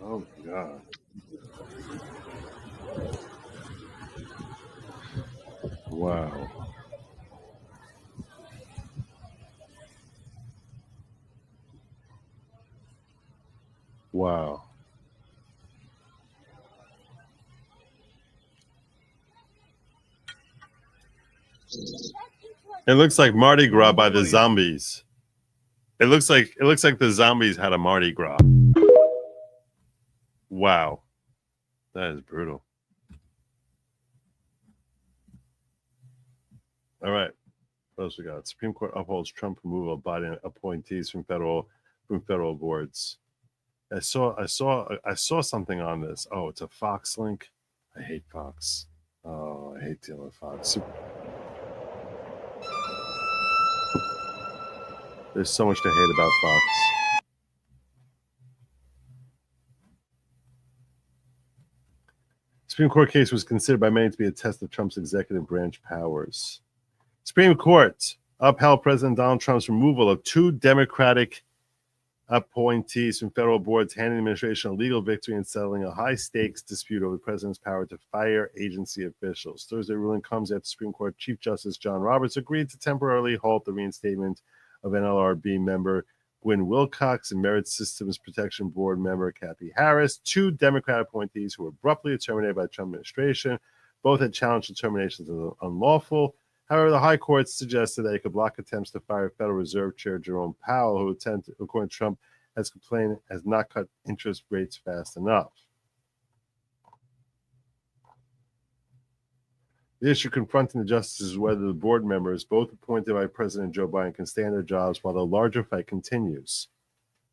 S5: Oh my God. Wow. Wow. It looks like Mardi Gras by the zombies. It looks like the zombies had a Mardi Gras. Wow. That is brutal. All right. What else we got? Supreme Court upholds Trump removal of Biden appointees from federal boards. I saw something on this. Oh, it's a Fox link. I hate Fox. Oh, I hate dealing with Fox. There's so much to hate about Fox. Supreme Court case was considered by many to be a test of Trump's executive branch powers. Supreme Court upheld President Donald Trump's removal of 2 Democratic appointees from federal boards, handing the administration a legal victory in settling a high-stakes dispute over the president's power to fire agency officials. Thursday ruling comes after Supreme Court Chief Justice John Roberts agreed to temporarily halt the reinstatement of NLRB member Gwynne Wilcox and Merit Systems Protection Board member Kathy Harris, 2 Democrat appointees who were abruptly terminated by the Trump administration. Both had challenged the terminations as unlawful. However, the high court suggested that it could block attempts to fire Federal Reserve Chair Jerome Powell, who, according to Trump, has complained has not cut interest rates fast enough. The issue confronting the justices is whether the board members, both appointed by President Joe Biden, can stay in their jobs while the larger fight continues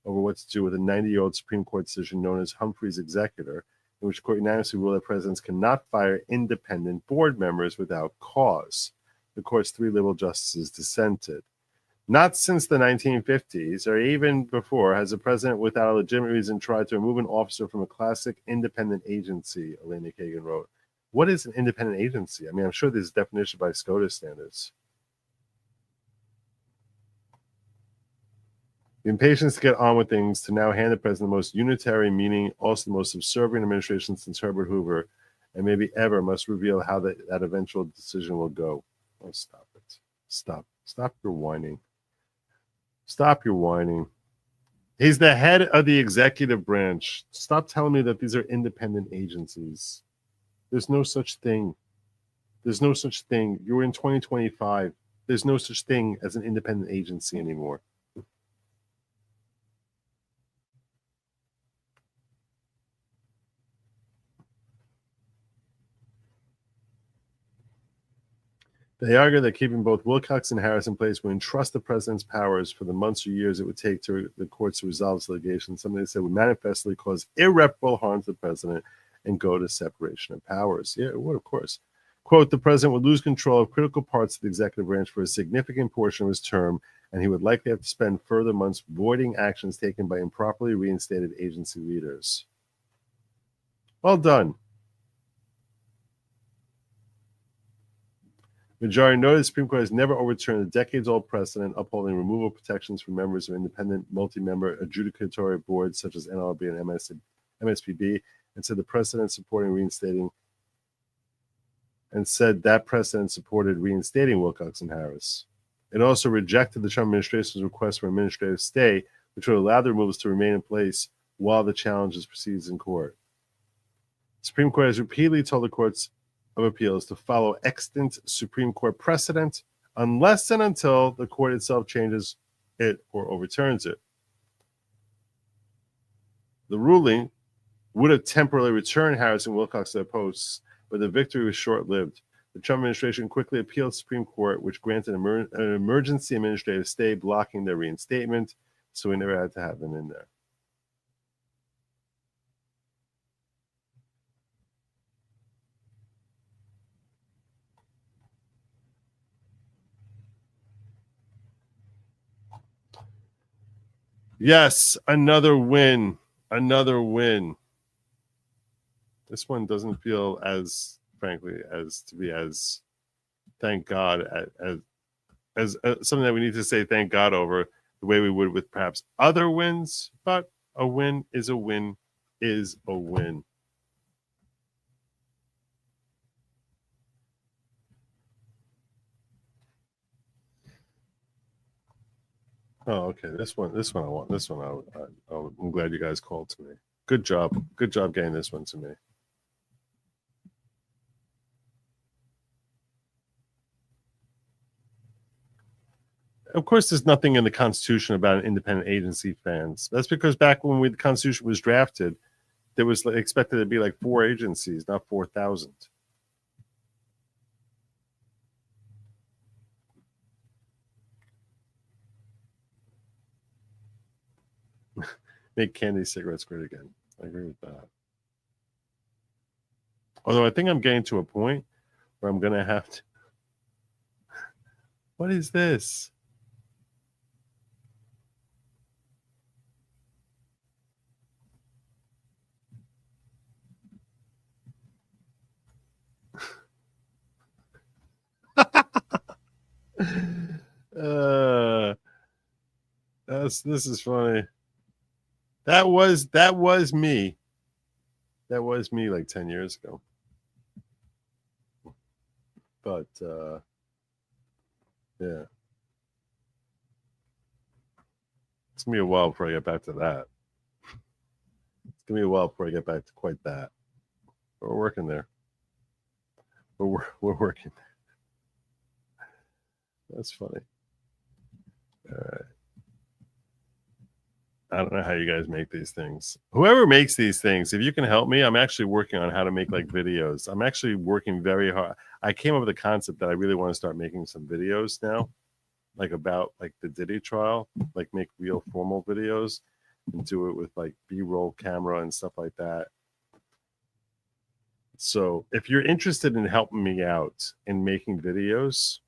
S5: over what to do with a 90-year-old Supreme Court decision known as Humphrey's Executor, in which the court unanimously ruled that presidents cannot fire independent board members without cause. The court's 3 liberal justices dissented. Not since the 1950s, or even before, has a president without a legitimate reason tried to remove an officer from a classic independent agency, Elena Kagan wrote. What is an independent agency? I mean, I'm sure this is definition by SCOTUS standards. The impatience to get on with things to now hand the president the most unitary, meaning also the most subservient administration since Herbert Hoover, and maybe ever, must reveal how that eventual decision will go. Oh, stop it. Stop your whining. Stop your whining. He's the head of the executive branch. Stop telling me that these are independent agencies. There's no such thing. There's no such thing. You're in 2025. There's no such thing as an independent agency anymore. They argue that keeping both Wilcox and Harris in place would entrust the president's powers for the months or years it would take to the courts to resolve this litigation, something they said would manifestly cause irreparable harm to the president and go to separation of powers. Yeah, it would, of course. Quote, the president would lose control of critical parts of the executive branch for a significant portion of his term, and he would likely have to spend further months voiding actions taken by improperly reinstated agency leaders. Well done. Majority noted the Supreme Court has never overturned a decades-old precedent upholding removal protections for members of independent multi-member adjudicatory boards such as NLRB and MSPB, and said the precedent supporting reinstating supported reinstating Wilcox and Harris. It also rejected the Trump administration's request for administrative stay, which would allow the removals to remain in place while the challenges proceeds in court. The Supreme Court has repeatedly told the courts of appeals to follow extant Supreme Court precedent unless and until the court itself changes it or overturns it. The ruling would have temporarily returned Harris and Wilcox to their posts, but the victory was short-lived. The Trump administration quickly appealed to the Supreme Court, which granted an emergency administrative stay blocking their reinstatement, so we never had to have them in there. Yes, another win. Another win. This one doesn't feel as, frankly, as to be as, thank God, as something that we need to say thank God over the way we would with perhaps other wins, but a win is a win is a win. Oh, okay. This one I want. This one I'm glad you guys called to me. Good job. Good job getting this one to me. Of course, there's nothing in the Constitution about an independent agency, fans. That's because back when the Constitution was drafted, there was expected to be like 4 agencies, not 4,000. Make candy cigarettes great again. I agree with that. Although I think I'm getting to a point where I'm going to have to. What is this? This is funny. That was me. That was me like 10 years ago. But yeah. It's gonna be a while before I get back to that. It's gonna be a while before I get back to quite that. But we're working there. We're working there. That's funny. All right. I don't know how you guys make these things. Whoever makes these things, if you can help me, I'm actually working on how to make like videos. I'm actually working very hard. I came up with a concept that I really want to start making some videos now, like about like the Diddy trial, like make real formal videos and do it with like B-roll camera and stuff like that. So if you're interested in helping me out in making videos,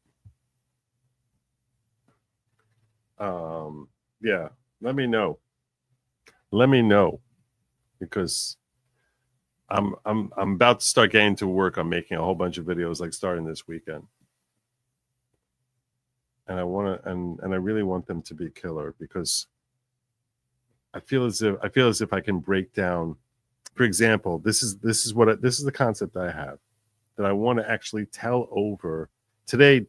S5: yeah, let me know. Let me know, because I'm about to start getting to work on making a whole bunch of videos, like starting this weekend. And I want to, and I really want them to be killer, because I feel as if I can break down. For example, this is the concept that I have that I want to actually tell over today,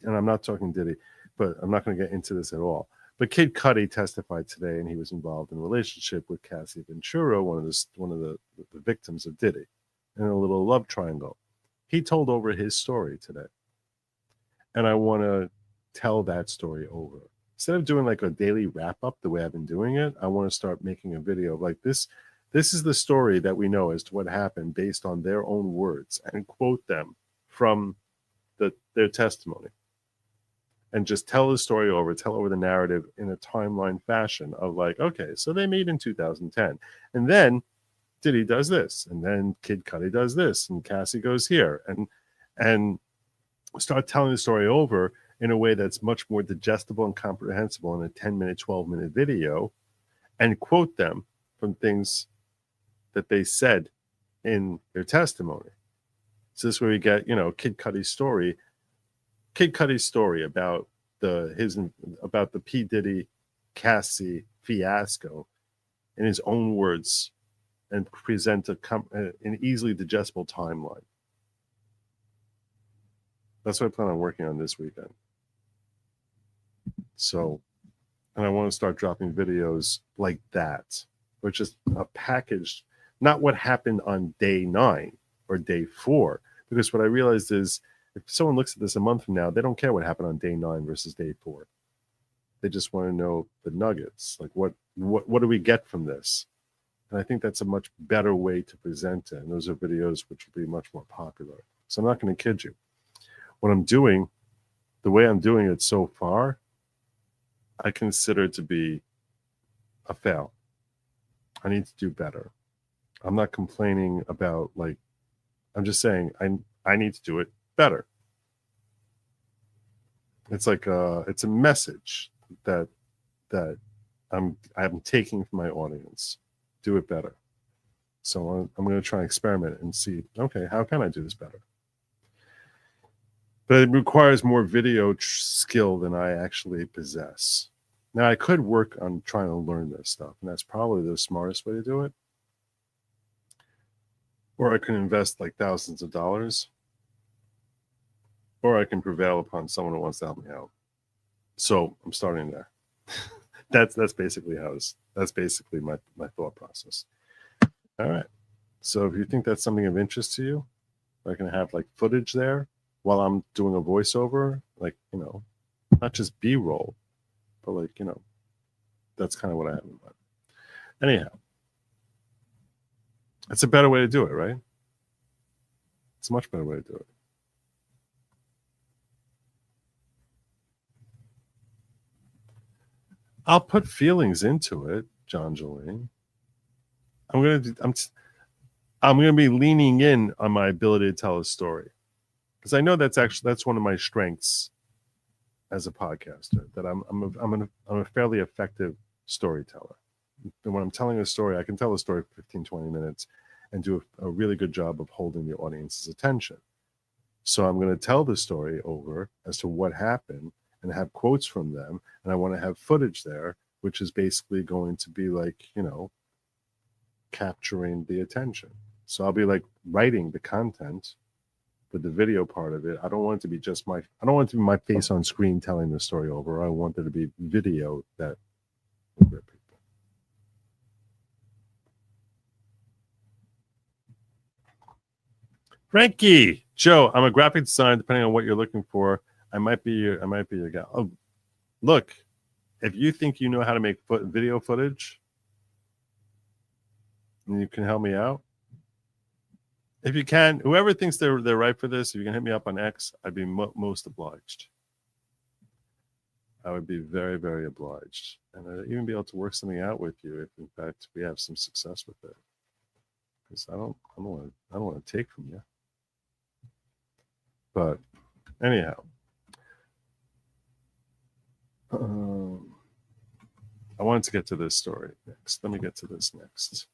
S5: and I'm not talking Diddy, but I'm not going to get into this at all. But Kid Cudi testified today, and he was involved in a relationship with Cassie Ventura, one of the victims of Diddy, in a little love triangle. He told over his story today, and I want to tell that story over. Instead of doing like a daily wrap up the way I've been doing it, I want to start making a video of like this. This is the story that we know as to what happened based on their own words, and quote them from their testimony and just tell the story over, tell over the narrative in a timeline fashion of like, okay, so they meet in 2010. And then Diddy does this, and then Kid Cudi does this, and Cassie goes here, and start telling the story over in a way that's much more digestible and comprehensible in a 10-minute, 12-minute video, and quote them from things that they said in their testimony. So this is where we get, Kid Cudi's story about the P. Diddy Cassie fiasco in his own words, and present an easily digestible timeline. That's what I plan on working on this weekend. So, and I want to start dropping videos like that, which is a packaged, not what happened on day 9 or day 4. Because what I realized is if someone looks at this a month from now, they don't care what happened on day 9 versus day 4. They just want to know the nuggets. Like what do we get from this? And I think that's a much better way to present it. And those are videos which will be much more popular. So I'm not going to kid you. What I'm doing, the way I'm doing it so far, I consider to be a fail. I need to do better. I'm not complaining about I'm just saying I need to do it better. It's like it's a message that I'm taking from my audience. Do it better. So I'm going to try and experiment and see, okay, how can I do this better? But it requires more video skill than I actually possess. Now, I could work on trying to learn this stuff, and that's probably the smartest way to do it. Or I can invest thousands of dollars. Or I can prevail upon someone who wants to help me out. So I'm starting there. That's basically that's basically my thought process. All right. So if you think that's something of interest to you, I can have footage there while I'm doing a voiceover, not just B-roll, but that's kind of what I have in mind. Anyhow, it's a better way to do it, right? It's a much better way to do it. I'll put feelings into it, John Jolene. I'm gonna be leaning in on my ability to tell a story, because I know that's one of my strengths as a podcaster. That I'm a fairly effective storyteller. And when I'm telling a story, I can tell a story for 15, 20 minutes and do a really good job of holding the audience's attention. So I'm going to tell the story over as to what happened and have quotes from them. And I want to have footage there, which is basically going to be capturing the attention. So I'll be writing the content, but the video part of it, I don't want it to be I don't want it to be my face on screen telling the story over. I want there to be video that will grip people. Frankie, Joe, I'm a graphic designer. Depending on what you're looking for, I might be your guy. Oh, look, if you think you know how to make video footage, and you can help me out. If you can, whoever thinks they're right for this, if you can hit me up on X, I'd be most obliged. I would be very, very obliged, and I'd even be able to work something out with you if, in fact, we have some success with it. Because I don't want to take from you. But anyhow, I wanted to get to this story next. Let me get to this next.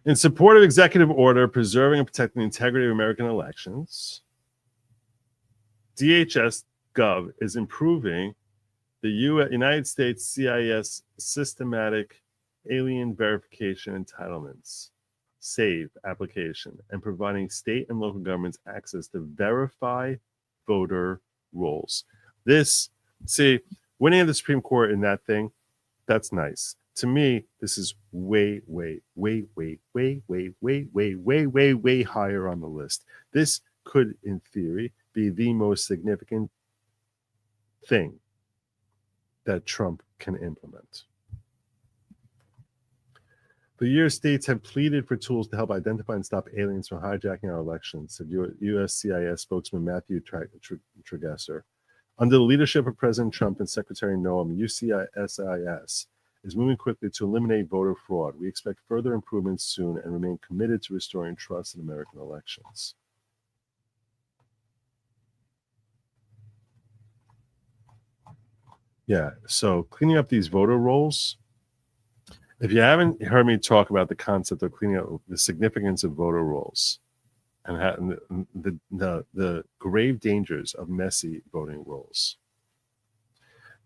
S5: In support of executive order preserving and protecting the integrity of American elections, DHS Gov is improving the United States CIS systematic alien verification entitlements SAVE application and providing state and local governments access to verify voter rolls. Winning the Supreme Court in that thing, that's nice. To me, this is way, way, way, way, way, way, way, way, way, way, way higher on the list. This could, in theory, be the most significant thing that Trump can implement. For years, states have pleaded for tools to help identify and stop aliens from hijacking our elections, said USCIS spokesman Matthew Tregesser. Under the leadership of President Trump and Secretary Noem, USCIS is moving quickly to eliminate voter fraud. We expect further improvements soon and remain committed to restoring trust in American elections. Yeah, so cleaning up these voter rolls. If you haven't heard me talk about the concept of cleaning up the significance of voter rolls and the grave dangers of messy voting rolls,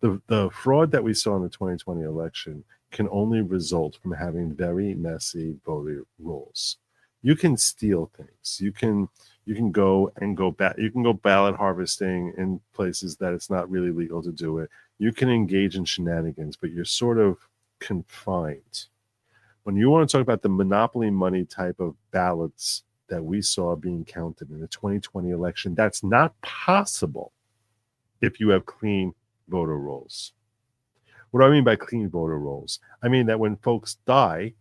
S5: the fraud that we saw in the 2020 election can only result from having very messy voting rolls. You can steal things. You can go ballot harvesting in places that it's not really legal to do it. You can engage in shenanigans, but you're sort of confined. When you want to talk about the monopoly money type of ballots that we saw being counted in the 2020 election, that's not possible if you have clean voter rolls. What do I mean by clean voter rolls? I mean that when folks die,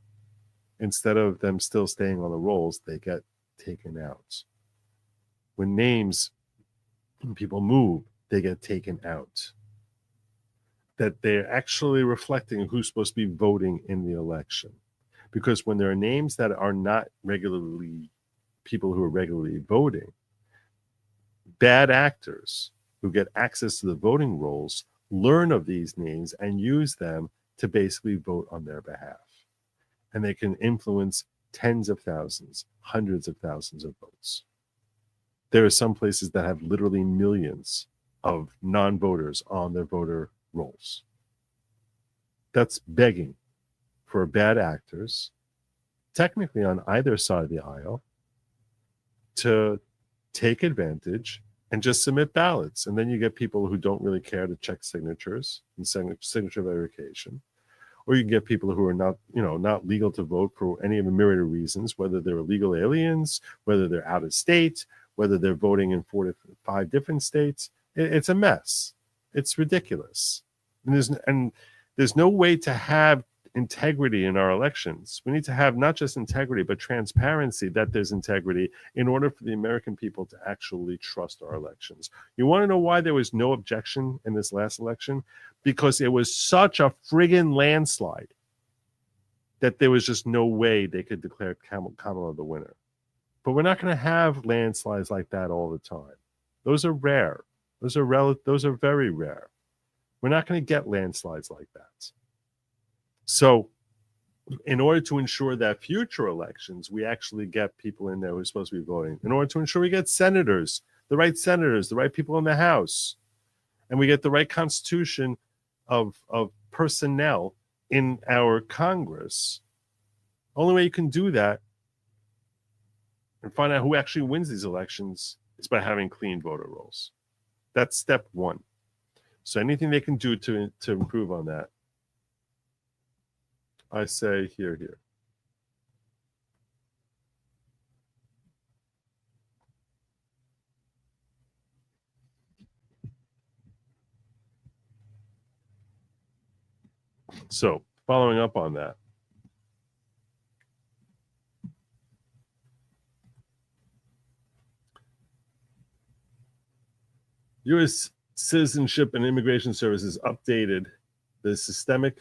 S5: instead of them still staying on the rolls, they get taken out. When people move, they get taken out. That they're actually reflecting who's supposed to be voting in the election. Because when there are names that are not regularly people who are regularly voting, bad actors who get access to the voting rolls learn of these names and use them to basically vote on their behalf. And they can influence tens of thousands, hundreds of thousands of votes. There are some places that have literally millions of non-voters on their voter rolls. That's begging for bad actors, technically on either side of the aisle, to take advantage and just submit ballots. And then you get people who don't really care to check signatures and signature verification. Or you can get people who are not legal to vote for any of a myriad of reasons, whether they're illegal aliens, whether they're out of state, whether they're voting in 4 to 5 different states. It's a mess. It's ridiculous. And there's no way to have integrity in our elections. We need to have not just integrity, but transparency that there's integrity in order for the American people to actually trust our elections. You want to know why there was no objection in this last election? Because it was such a friggin' landslide that there was just no way they could declare Kamala the winner. But we're not going to have landslides like that all the time. Those are rare. Those are very rare. We're not going to get landslides like that. So in order to ensure that future elections, we actually get people in there who are supposed to be voting, in order to ensure we get senators, the right people in the House, and we get the right constitution of personnel in our Congress, only way you can do that and find out who actually wins these elections is by having clean voter rolls. That's step one. So anything they can do to improve on that, I say here. So following up on that, U.S. Citizenship and Immigration Services updated the systemic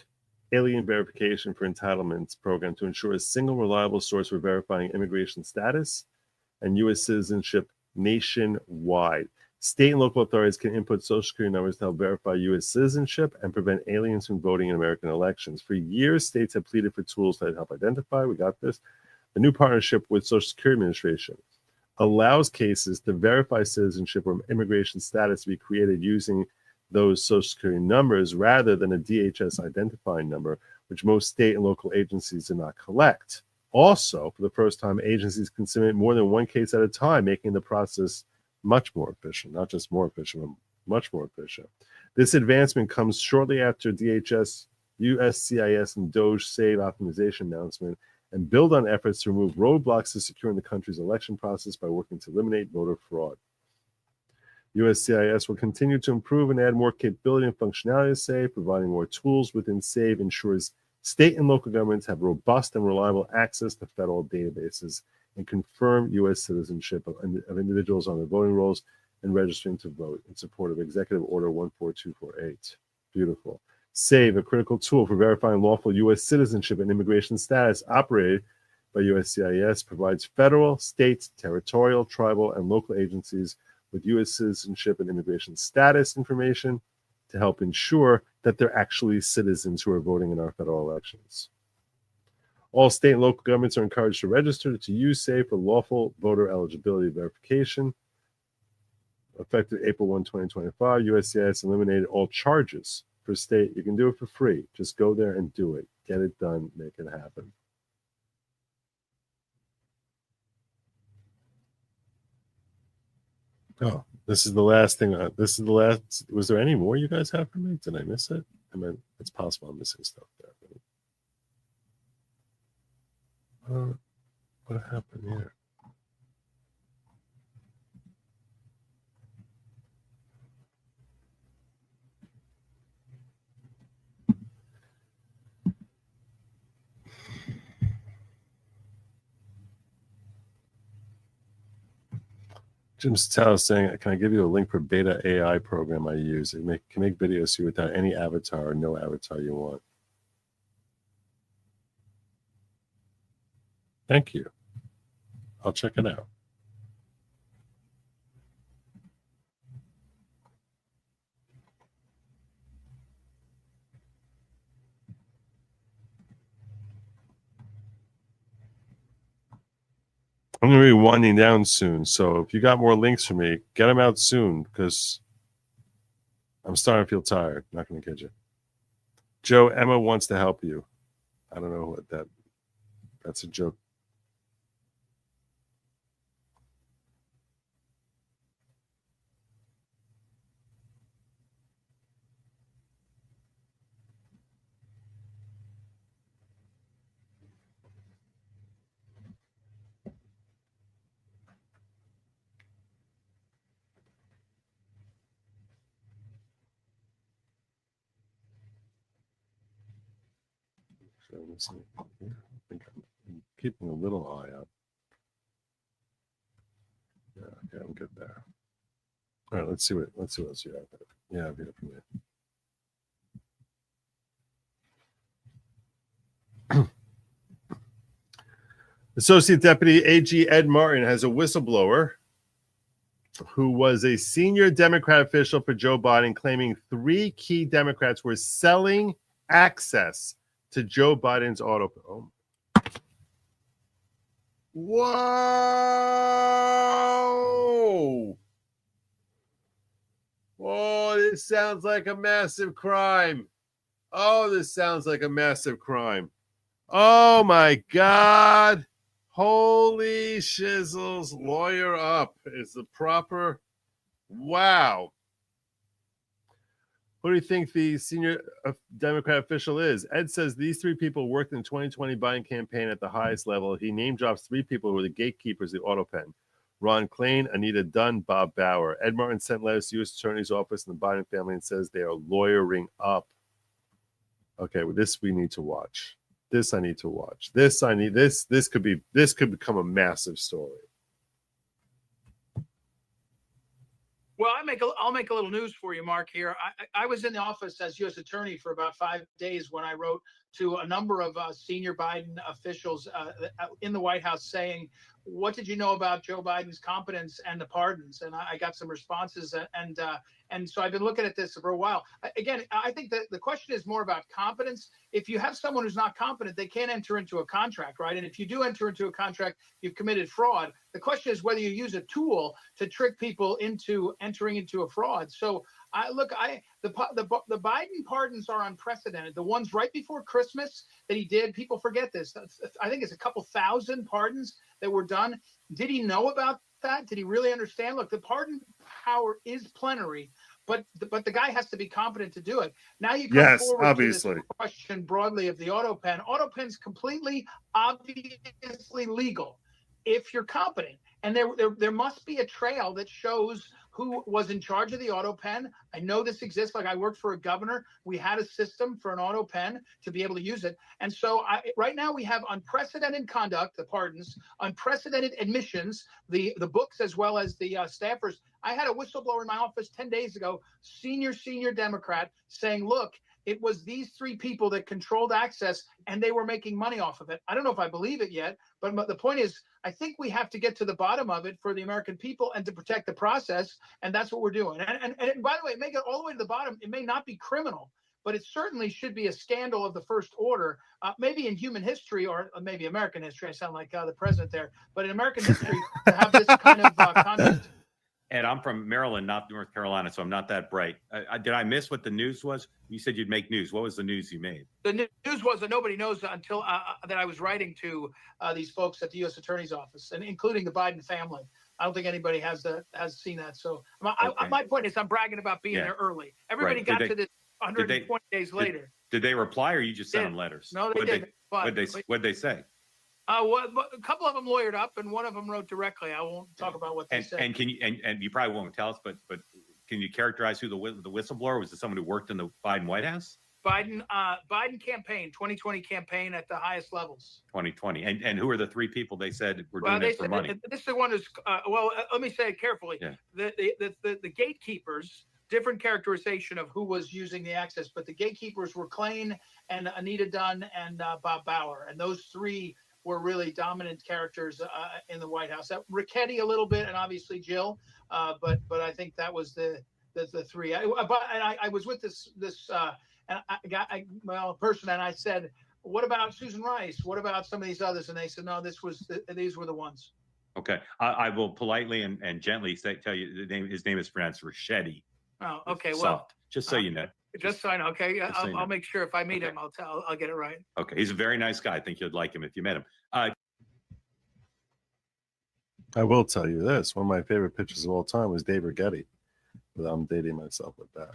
S5: alien verification for entitlements program to ensure a single reliable source for verifying immigration status and U.S. citizenship nationwide. State and local authorities can input social security numbers to help verify U.S. citizenship and prevent aliens from voting in American elections. For years, states have pleaded for tools that help identify. We got this. The new partnership with Social Security Administration allows cases to verify citizenship or immigration status to be created using those social security numbers rather than a DHS identifying number, which most state and local agencies do not collect. Also, for the first time, agencies can submit more than one case at a time, making the process much more efficient, not just more efficient, but much more efficient. This advancement comes shortly after DHS, USCIS, and DOJ SAVE optimization announcement and build on efforts to remove roadblocks to securing the country's election process by working to eliminate voter fraud. USCIS will continue to improve and add more capability and functionality to SAVE, providing more tools within SAVE ensures State and local governments have robust and reliable access to federal databases and confirm U.S. citizenship of individuals on their voting rolls and registering to vote in support of Executive Order 14248. Beautiful. SAVE, a critical tool for verifying lawful U.S. citizenship and immigration status operated by USCIS, provides federal, state, territorial, tribal, and local agencies with U.S. citizenship and immigration status information to help ensure that they're actually citizens who are voting in our federal elections. All state and local governments are encouraged to register to use SAVE for lawful voter eligibility verification. Effective April 1, 2025, USCIS eliminated all charges for state. You can do it for free. Just go there and do it. Get it done. Make it happen. Oh, this is the last thing. This is the last. Was there any more you guys have for me? Did I miss it? I mean, it's possible I'm missing stuff there. What happened here? Jim Sattel is saying, can I give you a link for beta AI program I use? It can make videos for you without any avatar or no avatar you want. Thank you. I'll check it out. I'm going to be winding down soon, so if you got more links for me, get them out soon, because I'm starting to feel tired. Not going to kid you. Joe, Emma wants to help you. I don't know what that's a joke. So let's see. Yeah, I think I'm keeping a little eye out. Yeah, okay, I'm good there. All right, let's see what else you have. Yeah, I've got from you. Associate Deputy AG Ed Martin has a whistleblower who was a senior Democrat official for Joe Biden, claiming 3 key Democrats were selling access to Joe Biden's auto. Oh. Whoa! Oh, this sounds like a massive crime. Oh, this sounds like a massive crime. Oh my God. Holy shizzles, lawyer up is the proper. Wow. Who do you think the senior Democrat official is? Ed says these 3 people worked in the 2020 Biden campaign at the highest level. He name drops 3 people who were the gatekeepers of the auto pen. Ron Klain, Anita Dunn, Bob Bauer. Ed Martin sent letters to U.S. Attorney's Office and the Biden family and says they are lawyering up. Okay, well, this we need to watch. This I need to watch. This could become a massive story.
S13: Well, I'll make a little news for you, Mark. Here, I was in the office as U.S. Attorney for about 5 days when I wrote to a number of senior Biden officials in the White House saying, "What did you know about Joe Biden's competence and the pardons?" And I got some responses, and so I've been looking at this for a while. Again, I think that the question is more about competence. If you have someone who's not competent, they can't enter into a contract, right? And if you do enter into a contract, you've committed fraud. The question is whether you use a tool to trick people into entering into a fraud. So the Biden pardons are unprecedented. The ones right before Christmas that he did, people forget this. I think it's a couple thousand pardons that were done. Did he know about that? Did he really understand? Look, the pardon power is plenary, but the guy has to be competent to do it. Now you come forward
S5: obviously.
S13: to this question broadly of the auto pen. Auto pen's completely obviously legal if you're competent. And there must be a trail that shows who was in charge of the auto pen. I know this exists. Like I worked for a governor. We had a system for an auto pen to be able to use it. And so right now we have unprecedented conduct, the pardons, unprecedented admissions, the books as well as the staffers. I had a whistleblower in my office 10 days ago, senior Democrat, saying, look, it was these three people that controlled access and they were making money off of it. I don't know if I believe it yet, but the point is, I think we have to get to the bottom of it for the American people and to protect the process. And that's what we're doing. And by the way, make it all the way to the bottom. It may not be criminal, but it certainly should be a scandal of the first order, maybe in human history or maybe American history. I sound like the president there, but in American history to have this kind of conduct.
S21: Ed, I'm from Maryland, not North Carolina, so I'm not that bright. Did I miss what the news was? You said you'd make news. What was the news you made?
S13: The news was that nobody knows until that I was writing to these folks at the U.S. Attorney's Office, and including the Biden family. I don't think anybody has seen that. So my point is, I'm bragging about being there early. Everybody got to this 120 days later.
S21: Did they reply, or you just sent them letters?
S13: No, they didn't.
S21: What'd they say?
S13: Well, a couple of them lawyered up, and one of them wrote directly. I won't talk about what they said.
S21: And can you and you probably won't tell us, but can you characterize who the whistleblower was? It someone who worked in the Biden White House?
S13: Biden campaign, 2020 campaign at the highest levels.
S21: 2020, and who are the three people they said were doing this for money?
S13: This is the one who's let me say it carefully.
S21: Yeah.
S13: The gatekeepers. Different characterization of who was using the access, but the gatekeepers were Klain and Anita Dunn and Bob Bauer, and those three were really dominant characters in the White House. Ricchetti a little bit, and obviously Jill, but I think that was the three. I was with this person, and I said, "What about Susan Rice? What about some of these others?" And they said, "No, these were the ones."
S21: Okay, I will politely and gently tell you his name is pronounced Ricchetti.
S13: Oh, okay. Well,
S21: Soft, just so you know.
S13: Just so I know. Okay,
S21: so
S13: I'll make sure if I meet him, I'll get it right.
S21: Okay, he's a very nice guy. I think you'd like him if you met him.
S5: I will tell you this: one of my favorite pitchers of all time was Dave Righetti, but I'm dating myself with that.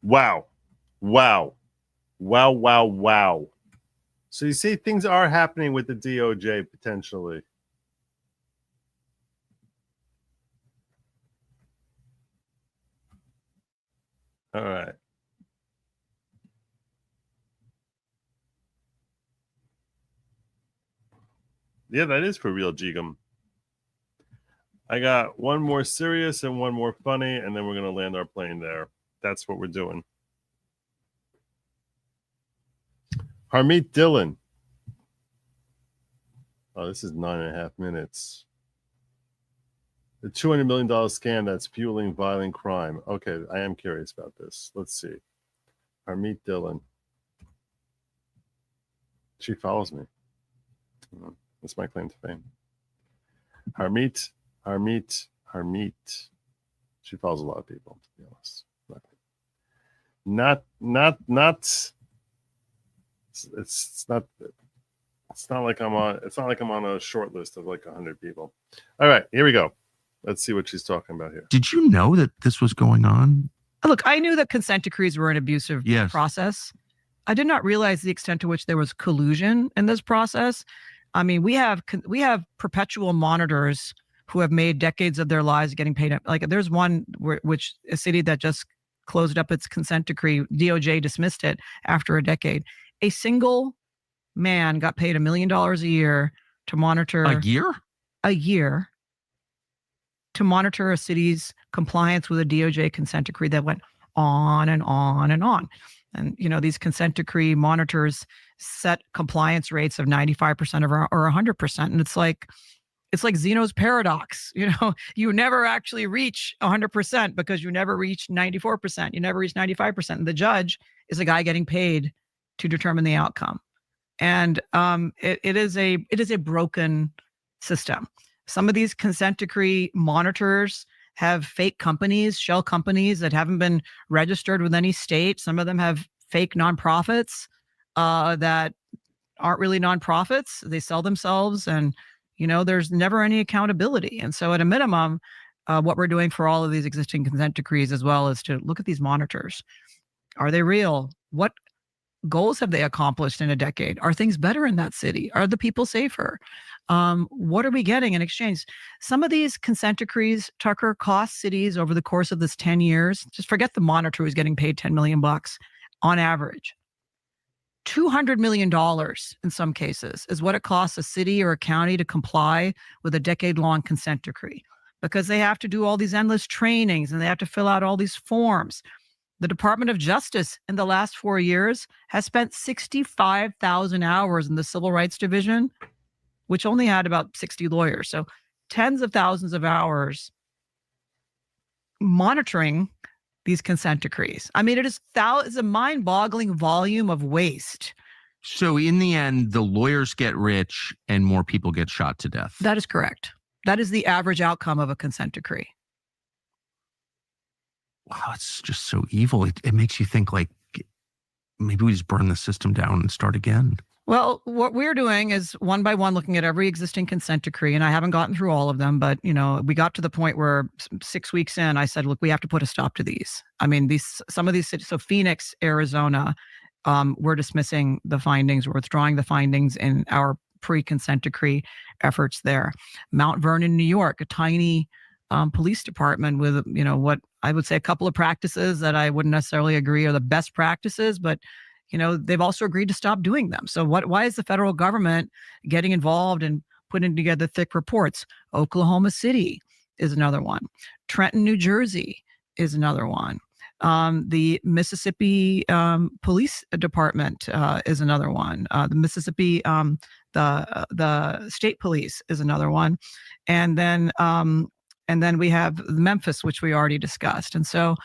S5: Wow. So you see, things are happening with the DOJ potentially. All right. Yeah, that is for real, Jigum. I got one more serious and one more funny, and then we're going to land our plane there. That's what we're doing. Harmeet Dillon. Oh, this is 9.5 minutes. The $200 million scam that's fueling violent crime. Okay, I am curious about this. Let's see. Harmeet Dillon. She follows me. That's my claim to fame. Harmeet. She follows a lot of people, to be honest. Not. It's not like I'm on. It's not like I'm on a short list of like 100 people. All right, here we go. Let's see what she's talking about here.
S22: Did you know that this was going on?
S23: Look, I knew that consent decrees were an abusive process. I did not realize the extent to which there was collusion in this process. I mean, we have perpetual monitors who have made decades of their lives getting paid. Like there's one which a city that just closed up its consent decree, DOJ dismissed it after a decade. A single man got paid $1 million a year to monitor a year to monitor a city's compliance with a DOJ consent decree that went on and on and on. And, you know, these consent decree monitors set compliance rates of 95% or 100%. And it's like Zeno's paradox. You know, you never actually reach 100% because you never reach 94%. You never reach 95%. And the judge is a guy getting paid to determine the outcome. And it is a broken system. Some of these consent decree monitors have fake companies, shell companies that haven't been registered with any state. Some of them have fake nonprofits that aren't really nonprofits. They sell themselves, and you know, there's never any accountability. And so at a minimum, what we're doing for all of these existing consent decrees as well is to look at these monitors. Are they real? What goals have they accomplished in a decade? Are things better in that city? Are the people safer? What are we getting in exchange? Some of these consent decrees, Tucker, cost cities over the course of this 10 years, just forget the monitor who's getting paid $10 million on average. $200 million in some cases is what it costs a city or a county to comply with a decade-long consent decree, because they have to do all these endless trainings and they have to fill out all these forms. The Department of Justice in the last 4 years has spent 65,000 hours in the Civil Rights Division, which only had about 60 lawyers. So tens of thousands of hours monitoring these consent decrees. I mean, it's a mind-boggling volume of waste.
S22: So in the end, the lawyers get rich and more people get shot to death.
S23: That is correct. That is the average outcome of a consent decree.
S22: Wow, it's just so evil. It makes you think, like, maybe we just burn the system down and start again.
S23: Well, what we're doing is one by one looking at every existing consent decree, and I haven't gotten through all of them, but we got to the point where 6 weeks in, I said, look, we have to put a stop to these. I mean, some of these cities, so Phoenix, Arizona, we're dismissing the findings, we're withdrawing the findings in our pre-consent decree efforts there. Mount Vernon, New York, a tiny police department with, what I would say a couple of practices that I wouldn't necessarily agree are the best practices, but they've also agreed to stop doing them. So why is the federal government getting involved and putting together thick reports? Oklahoma City is another one. Trenton, New Jersey is another one. The Mississippi Police Department is another one. The Mississippi, the State Police is another one. And then we have Memphis, which we already discussed. And so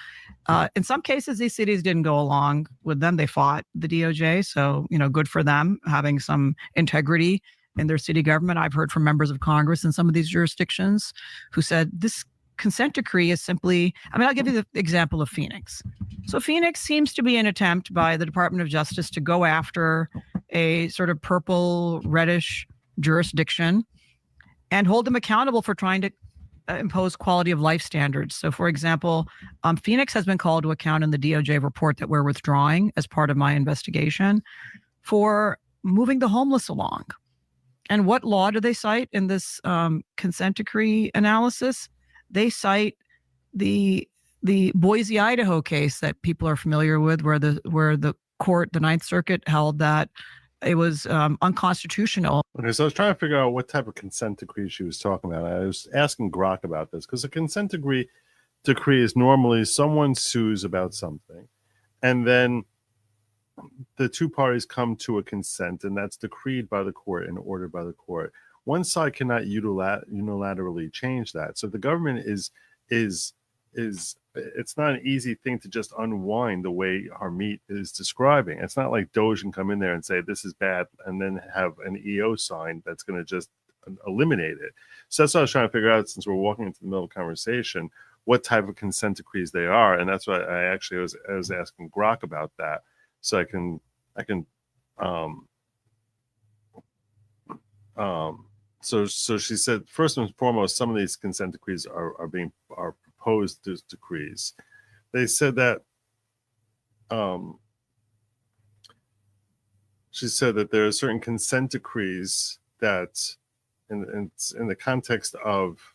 S23: in some cases, these cities didn't go along with them. They fought the DOJ. So, good for them having some integrity in their city government. I've heard from members of Congress in some of these jurisdictions who said this consent decree is simply, I'll give you the example of Phoenix. So Phoenix seems to be an attempt by the Department of Justice to go after a sort of purple reddish jurisdiction and hold them accountable for trying to impose quality of life standards. So, for example, Phoenix has been called to account in the DOJ report that we're withdrawing as part of my investigation for moving the homeless along. And what law do they cite in this consent decree analysis? They cite the Boise, Idaho case that people are familiar with, where the court, the Ninth Circuit, held that it was unconstitutional.
S5: Okay, so I was trying to figure out what type of consent decree she was talking about. I was asking Grok about this because a consent decree is normally someone sues about something, and then the two parties come to a consent, and that's decreed by the court and ordered by the court. One side cannot unilaterally change that. So the government is it's not an easy thing to just unwind the way Harmeet is describing. It's not like Doge can come in there and say this is bad and then have an EO sign that's going to just eliminate it. So that's what I was trying to figure out, since we're walking into the middle of the conversation, what type of consent decrees they are. And that's why I was asking Grok about that, so I can so she said, first and foremost, some of these consent decrees are proposed as decrees. They said that she said that there are certain consent decrees that in the context of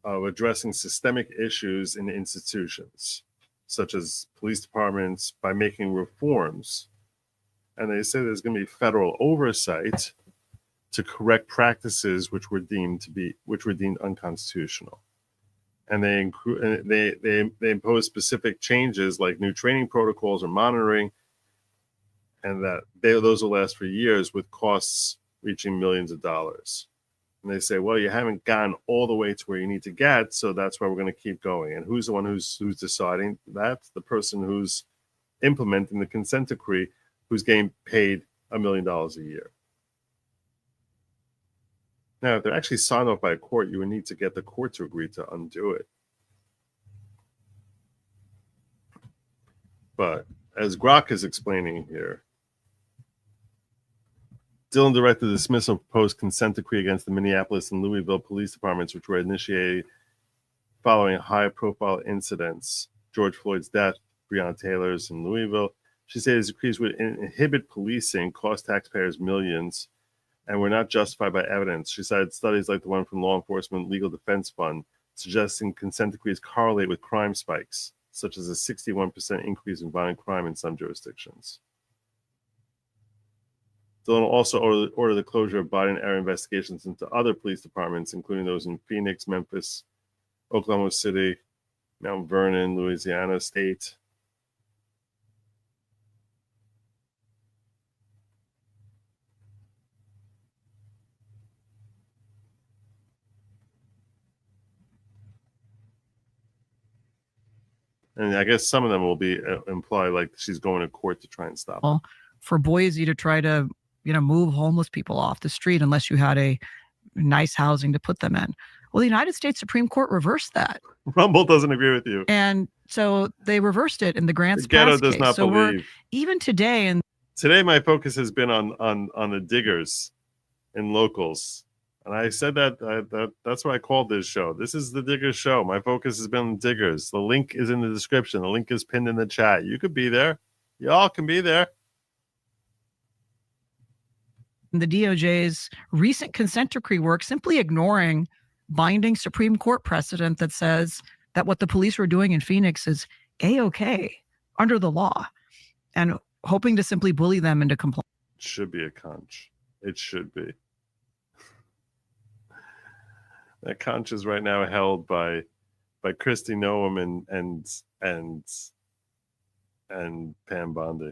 S5: addressing systemic issues in institutions, such as police departments, by making reforms. And they say there's going to be federal oversight to correct practices which were deemed unconstitutional. And they impose specific changes like new training protocols or monitoring, and that those will last for years with costs reaching millions of dollars. And they say, well, you haven't gotten all the way to where you need to get, so that's why we're going to keep going. And who's the one who's deciding? That's the person who's implementing the consent decree, who's getting paid $1 million a year. Now, if they're actually signed off by a court, you would need to get the court to agree to undo it. But as Grok is explaining here, Dillon directed the dismissal of proposed consent decree against the Minneapolis and Louisville police departments, which were initiated following high-profile incidents: George Floyd's death, Breonna Taylor's in Louisville. She said these decrees would inhibit policing, cost taxpayers millions, and were not justified by evidence. She cited studies like the one from Law Enforcement Legal Defense Fund, suggesting consent decrees correlate with crime spikes, such as a 61% increase in violent crime in some jurisdictions. They'll also order the closure of Biden-era investigations into other police departments, including those in Phoenix, Memphis, Oklahoma City, Mount Vernon, Louisiana State. And I guess some of them will be imply like she's going to court to try and stop them.
S23: For Boise to try to, move homeless people off the street unless you had a nice housing to put them in. Well, the United States Supreme Court reversed that.
S5: Rumble doesn't agree with you.
S23: And so they reversed it in the Grants
S5: The ghetto
S23: Pass
S5: does
S23: case.
S5: not
S23: So
S5: believe.
S23: even today, and
S5: Today, my focus has been on the diggers and locals. And I said that's what I called this show. This is the Diggers Show. My focus has been on diggers. The link is in the description. The link is pinned in the chat. You could be there. Y'all can be there.
S23: the DOJ's recent consent decree work simply ignoring binding Supreme Court precedent that says that what the police were doing in Phoenix is A-okay under the law, and hoping to simply bully them into compliance.
S5: It should be a conch. It should be. That conch is right now held by Christy Noam and Pam Bondi.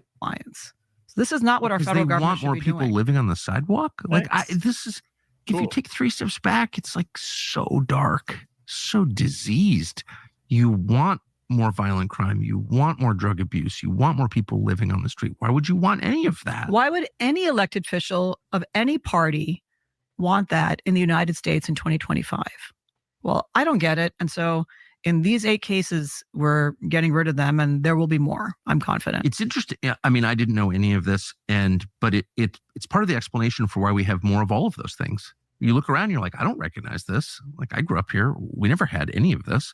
S23: So this is not what our
S22: Because
S23: federal
S22: they
S23: government
S22: want
S23: should
S22: more
S23: be
S22: people
S23: doing.
S22: living on the sidewalk. Like this is, if
S5: Cool.
S22: you take 3 steps back, it's like so dark, so diseased. You want more violent crime. You want more drug abuse. You want more people living on the street. Why would you want any of that?
S23: Why would any elected official of any party want that in the United States in 2025? Well, I don't get it. And so in these 8 cases, we're getting rid of them, and there will be more. I'm confident.
S22: It's interesting. I mean, I didn't know any of this, but it's part of the explanation for why we have more of all of those things. You look around, you're like, I don't recognize this. Like, I grew up here. We never had any of this.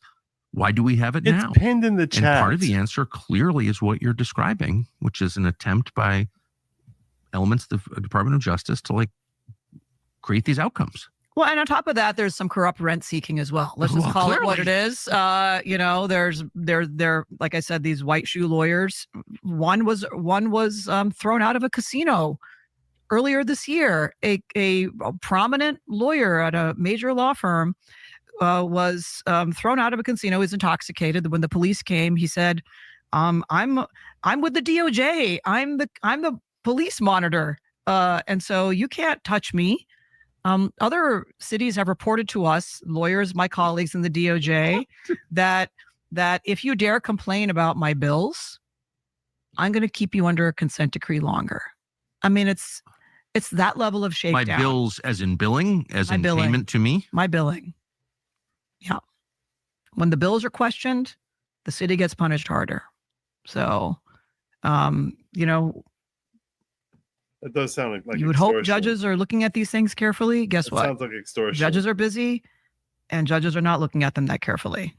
S22: Why do we have it now?
S5: It's pinned in the chat.
S22: And part of the answer clearly is what you're describing, which is an attempt by elements of the Department of Justice to like create these outcomes.
S23: Well, and on top of that, there's some corrupt rent seeking as well. Let's just call it what it is. There, like I said, these white shoe lawyers. One was thrown out of a casino earlier this year. A prominent lawyer at a major law firm was thrown out of a casino. He was intoxicated. When the police came, he said, "I'm with the DOJ. I'm the police monitor, and so you can't touch me." Other cities have reported to us, lawyers, my colleagues in the DOJ, that if you dare complain about my bills, I'm going to keep you under a consent decree longer. I mean, it's that level of shakedown.
S22: My bills, as in billing, as
S23: My
S22: in
S23: billing.
S22: payment to me.
S23: My billing. Yeah. When the bills are questioned, the city gets punished harder. So,
S5: It does sound like
S23: you would hope
S5: extortion.
S23: judges are looking at these things carefully. Guess
S5: It
S23: what?
S5: sounds like extortion.
S23: Judges are busy, and judges are not looking at them that carefully.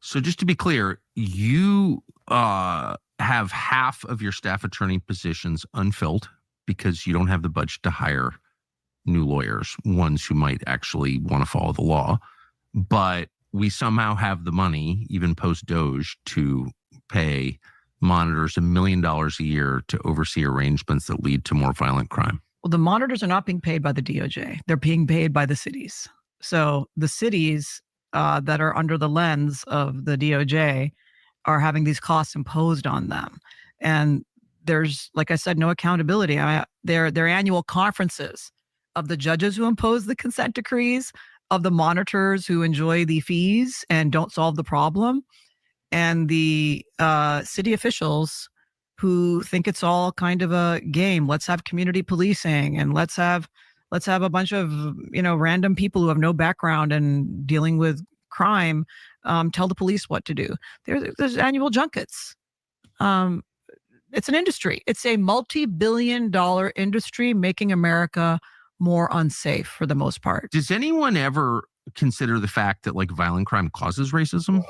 S22: So just to be clear, you have half of your staff attorney positions unfilled because you don't have the budget to hire new lawyers, ones who might actually want to follow the law. But we somehow have the money, even post Doge, to pay monitors $1 million a year to oversee arrangements that lead to more violent crime.
S23: Well, the monitors are not being paid by the DOJ. They're being paid by the cities. So the cities that are under the lens of the DOJ are having these costs imposed on them. And there's, like I said, no accountability. Their annual conferences of the judges who impose the consent decrees, of the monitors who enjoy the fees and don't solve the problem, and the city officials who think it's all kind of a game. Let's have community policing, and let's have a bunch of random people who have no background in dealing with crime tell the police what to do. There's annual junkets. It's an industry. It's a multi-billion-dollar industry making America more unsafe for the most part.
S22: Does anyone ever consider the fact that like violent crime causes racism?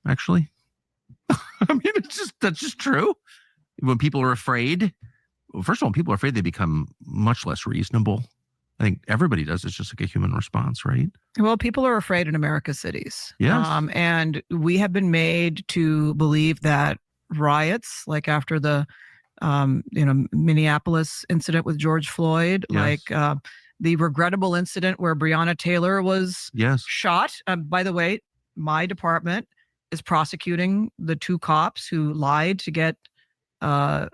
S22: Actually, I mean, that's just true. When people are afraid, well, first of all, when people are afraid, they become much less reasonable. I think everybody does. It's just like a human response, right?
S23: Well, people are afraid in America's cities.
S22: Yes.
S23: And we have been made to believe that riots, like after the, Minneapolis incident with George Floyd,
S22: Yes.
S23: like the regrettable incident where Breonna Taylor was shot. By the way, my department is prosecuting the 2 cops who lied to get a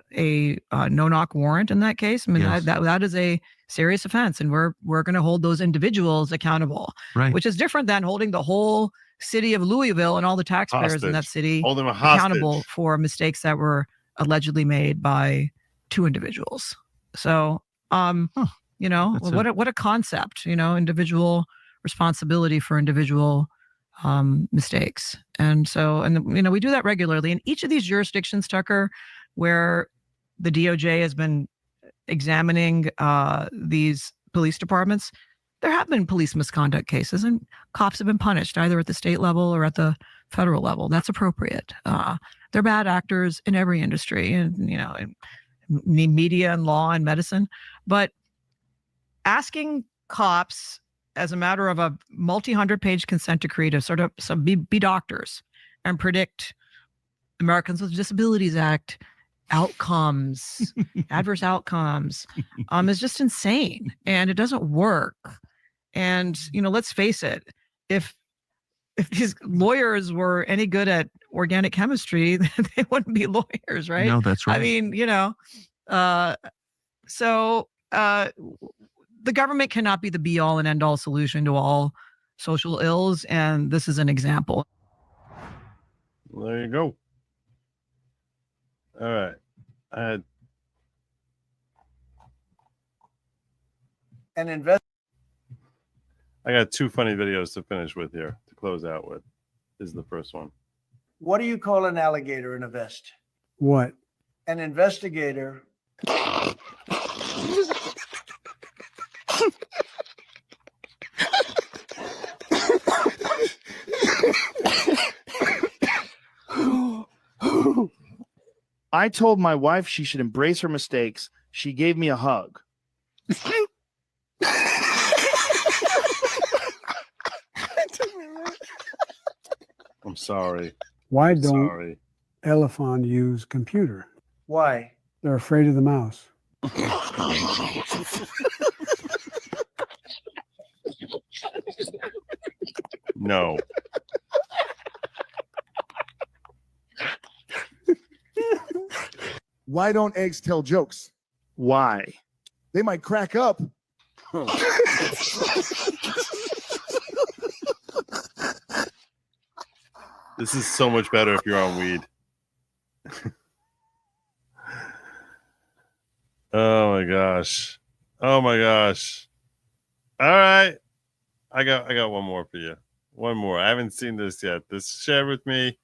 S23: no-knock warrant in that case. I mean, that is a serious offense, and we're going to hold those individuals accountable,
S22: right?
S23: Which is different than holding the whole city of Louisville and all the taxpayers in that city accountable for mistakes that were allegedly made by 2 individuals. So, what a concept, individual responsibility for individual mistakes. And so, we do that regularly in each of these jurisdictions, Tucker, where the DOJ has been examining these police departments. There have been police misconduct cases, and cops have been punished either at the state level or at the federal level. That's appropriate. They're bad actors in every industry, and in media and law and medicine. But asking cops, as a matter of a multi-100-page consent decree, to sort of be doctors and predict Americans with Disabilities Act outcomes, adverse outcomes, is just insane, and it doesn't work. And let's face it, if these lawyers were any good at organic chemistry, they wouldn't be lawyers, right?
S22: No, that's right.
S23: I mean, the government cannot be the be-all and end-all solution to all social ills, and this is an example.
S5: There you go. All right. I got 2 funny videos to finish with here, to close out with. This is the first one.
S10: What do you call an alligator in a vest?
S1: What?
S10: An investigator.
S4: I told my wife she should embrace her mistakes. She gave me a hug.
S5: I'm sorry.
S1: Why don't elephant use computer?
S10: Why?
S1: They're afraid of the mouse.
S5: No.
S2: Why don't eggs tell jokes?
S4: Why?
S2: They might crack up.
S5: This is so much better if you're on weed. Oh my gosh. Oh my gosh. All right. I got one more for you. One more. I haven't seen this yet. This share with me.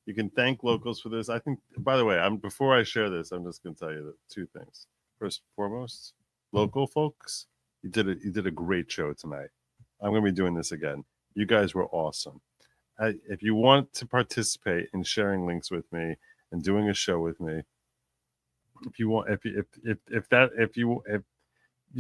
S5: You can thank locals for this. I think, by the way, before I share this, I'm just going to tell you 2 things. First and foremost, local folks, you did a great show tonight. I'm going to be doing this again. You guys were awesome. If you want to participate in sharing links with me and doing a show with me, if you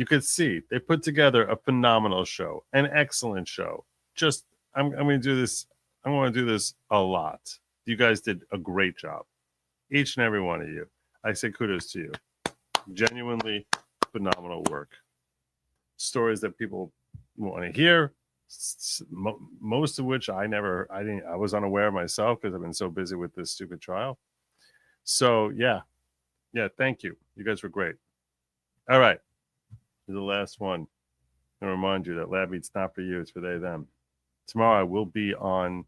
S5: could see, they put together a phenomenal show, an excellent show. Just I'm going to do this. I'm going to do this a lot. You guys did a great job, each and every one of you. I say kudos to you. Genuinely phenomenal work. Stories that people want to hear, most of which I was unaware of myself because I've been so busy with this stupid trial. So yeah, thank you. You guys were great. All right, the last one. I'm gonna remind you that Lab Meet's not for you; it's for they, them. Tomorrow I will be on.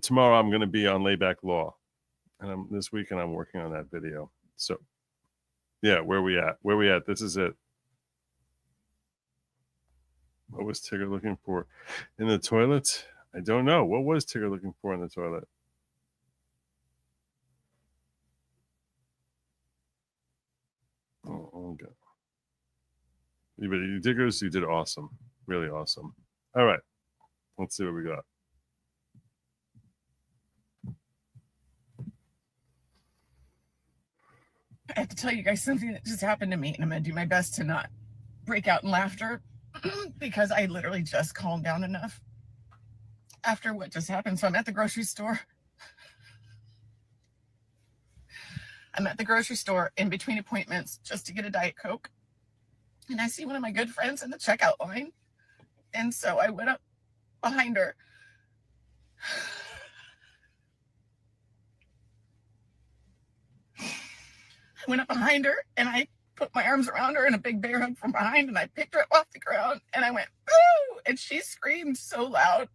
S5: Tomorrow I'm going to be on Layback Law, and this weekend I'm working on that video. So, yeah, where we at? This is it. What was Tigger looking for in the toilet? I don't know. What was Tigger looking for in the toilet? Oh God. You diggers, you did awesome. Really awesome. All right. Let's see what we got.
S3: I have to tell you guys something that just happened to me, and I'm going to do my best to not break out in laughter because I literally just calmed down enough after what just happened. So I'm at the grocery store. I'm at the grocery store in between appointments just to get a Diet Coke. And I see one of my good friends in the checkout line. And so I went up behind her. I went up behind her and I put my arms around her in a big bear hug from behind, and I picked her up off the ground and I went, "Boo!" And she screamed so loud.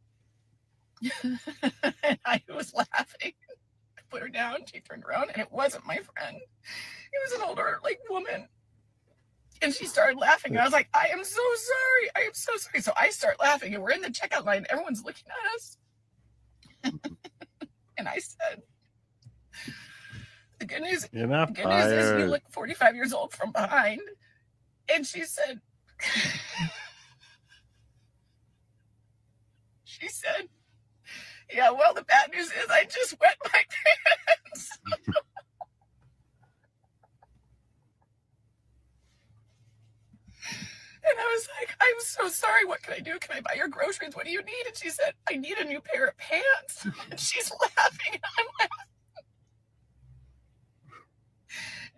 S3: And I was laughing. I put her down. She turned around and it wasn't my friend. It was an older woman. And she started laughing. And I was like, "I am so sorry. I am so sorry." So I start laughing and we're in the checkout line. Everyone's looking at us. And I said, the good news,
S5: You're not
S3: the good news is you
S5: fired.
S3: look 45 years old from behind. And she said, "Yeah, well, the bad news is I just wet my pants." And I was like, "I'm so sorry. What can I do? Can I buy your groceries? What do you need?" And she said, "I need a new pair of pants." And she's laughing. And I'm laughing.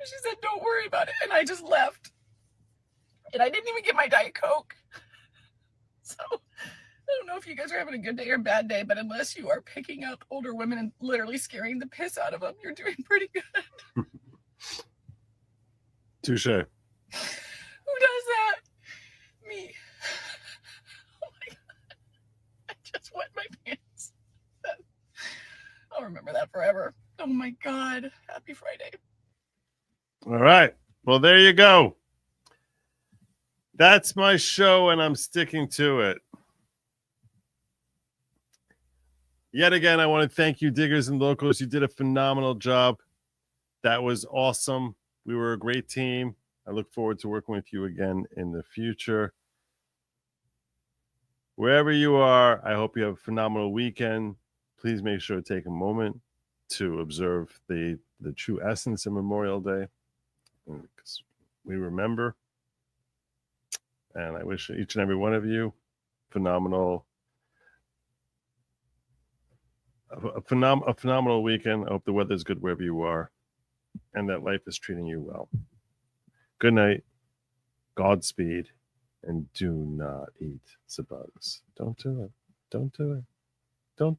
S3: And she said, "Don't worry about it." And I just left. And I didn't even get my Diet Coke. So I don't know if you guys are having a good day or a bad day, but unless you are picking up older women and literally scaring the piss out of them, you're doing pretty good.
S5: Touche.
S3: Who does that? Me. Oh my God. I just wet my pants. I'll remember that forever. Oh my God. Happy Friday.
S5: All right. Well, there you go. That's my show, and I'm sticking to it. Yet again, I want to thank you, Diggers and Locals. You did a phenomenal job. That was awesome. We were a great team. I look forward to working with you again in the future. Wherever you are, I hope you have a phenomenal weekend. Please make sure to take a moment to observe the true essence of Memorial Day, because we remember. And I wish each and every one of you a phenomenal weekend. I hope the weather's good wherever you are and that life is treating you well. Good night. Godspeed. And do not eat the bugs. Don't do it. Don't do it. Don't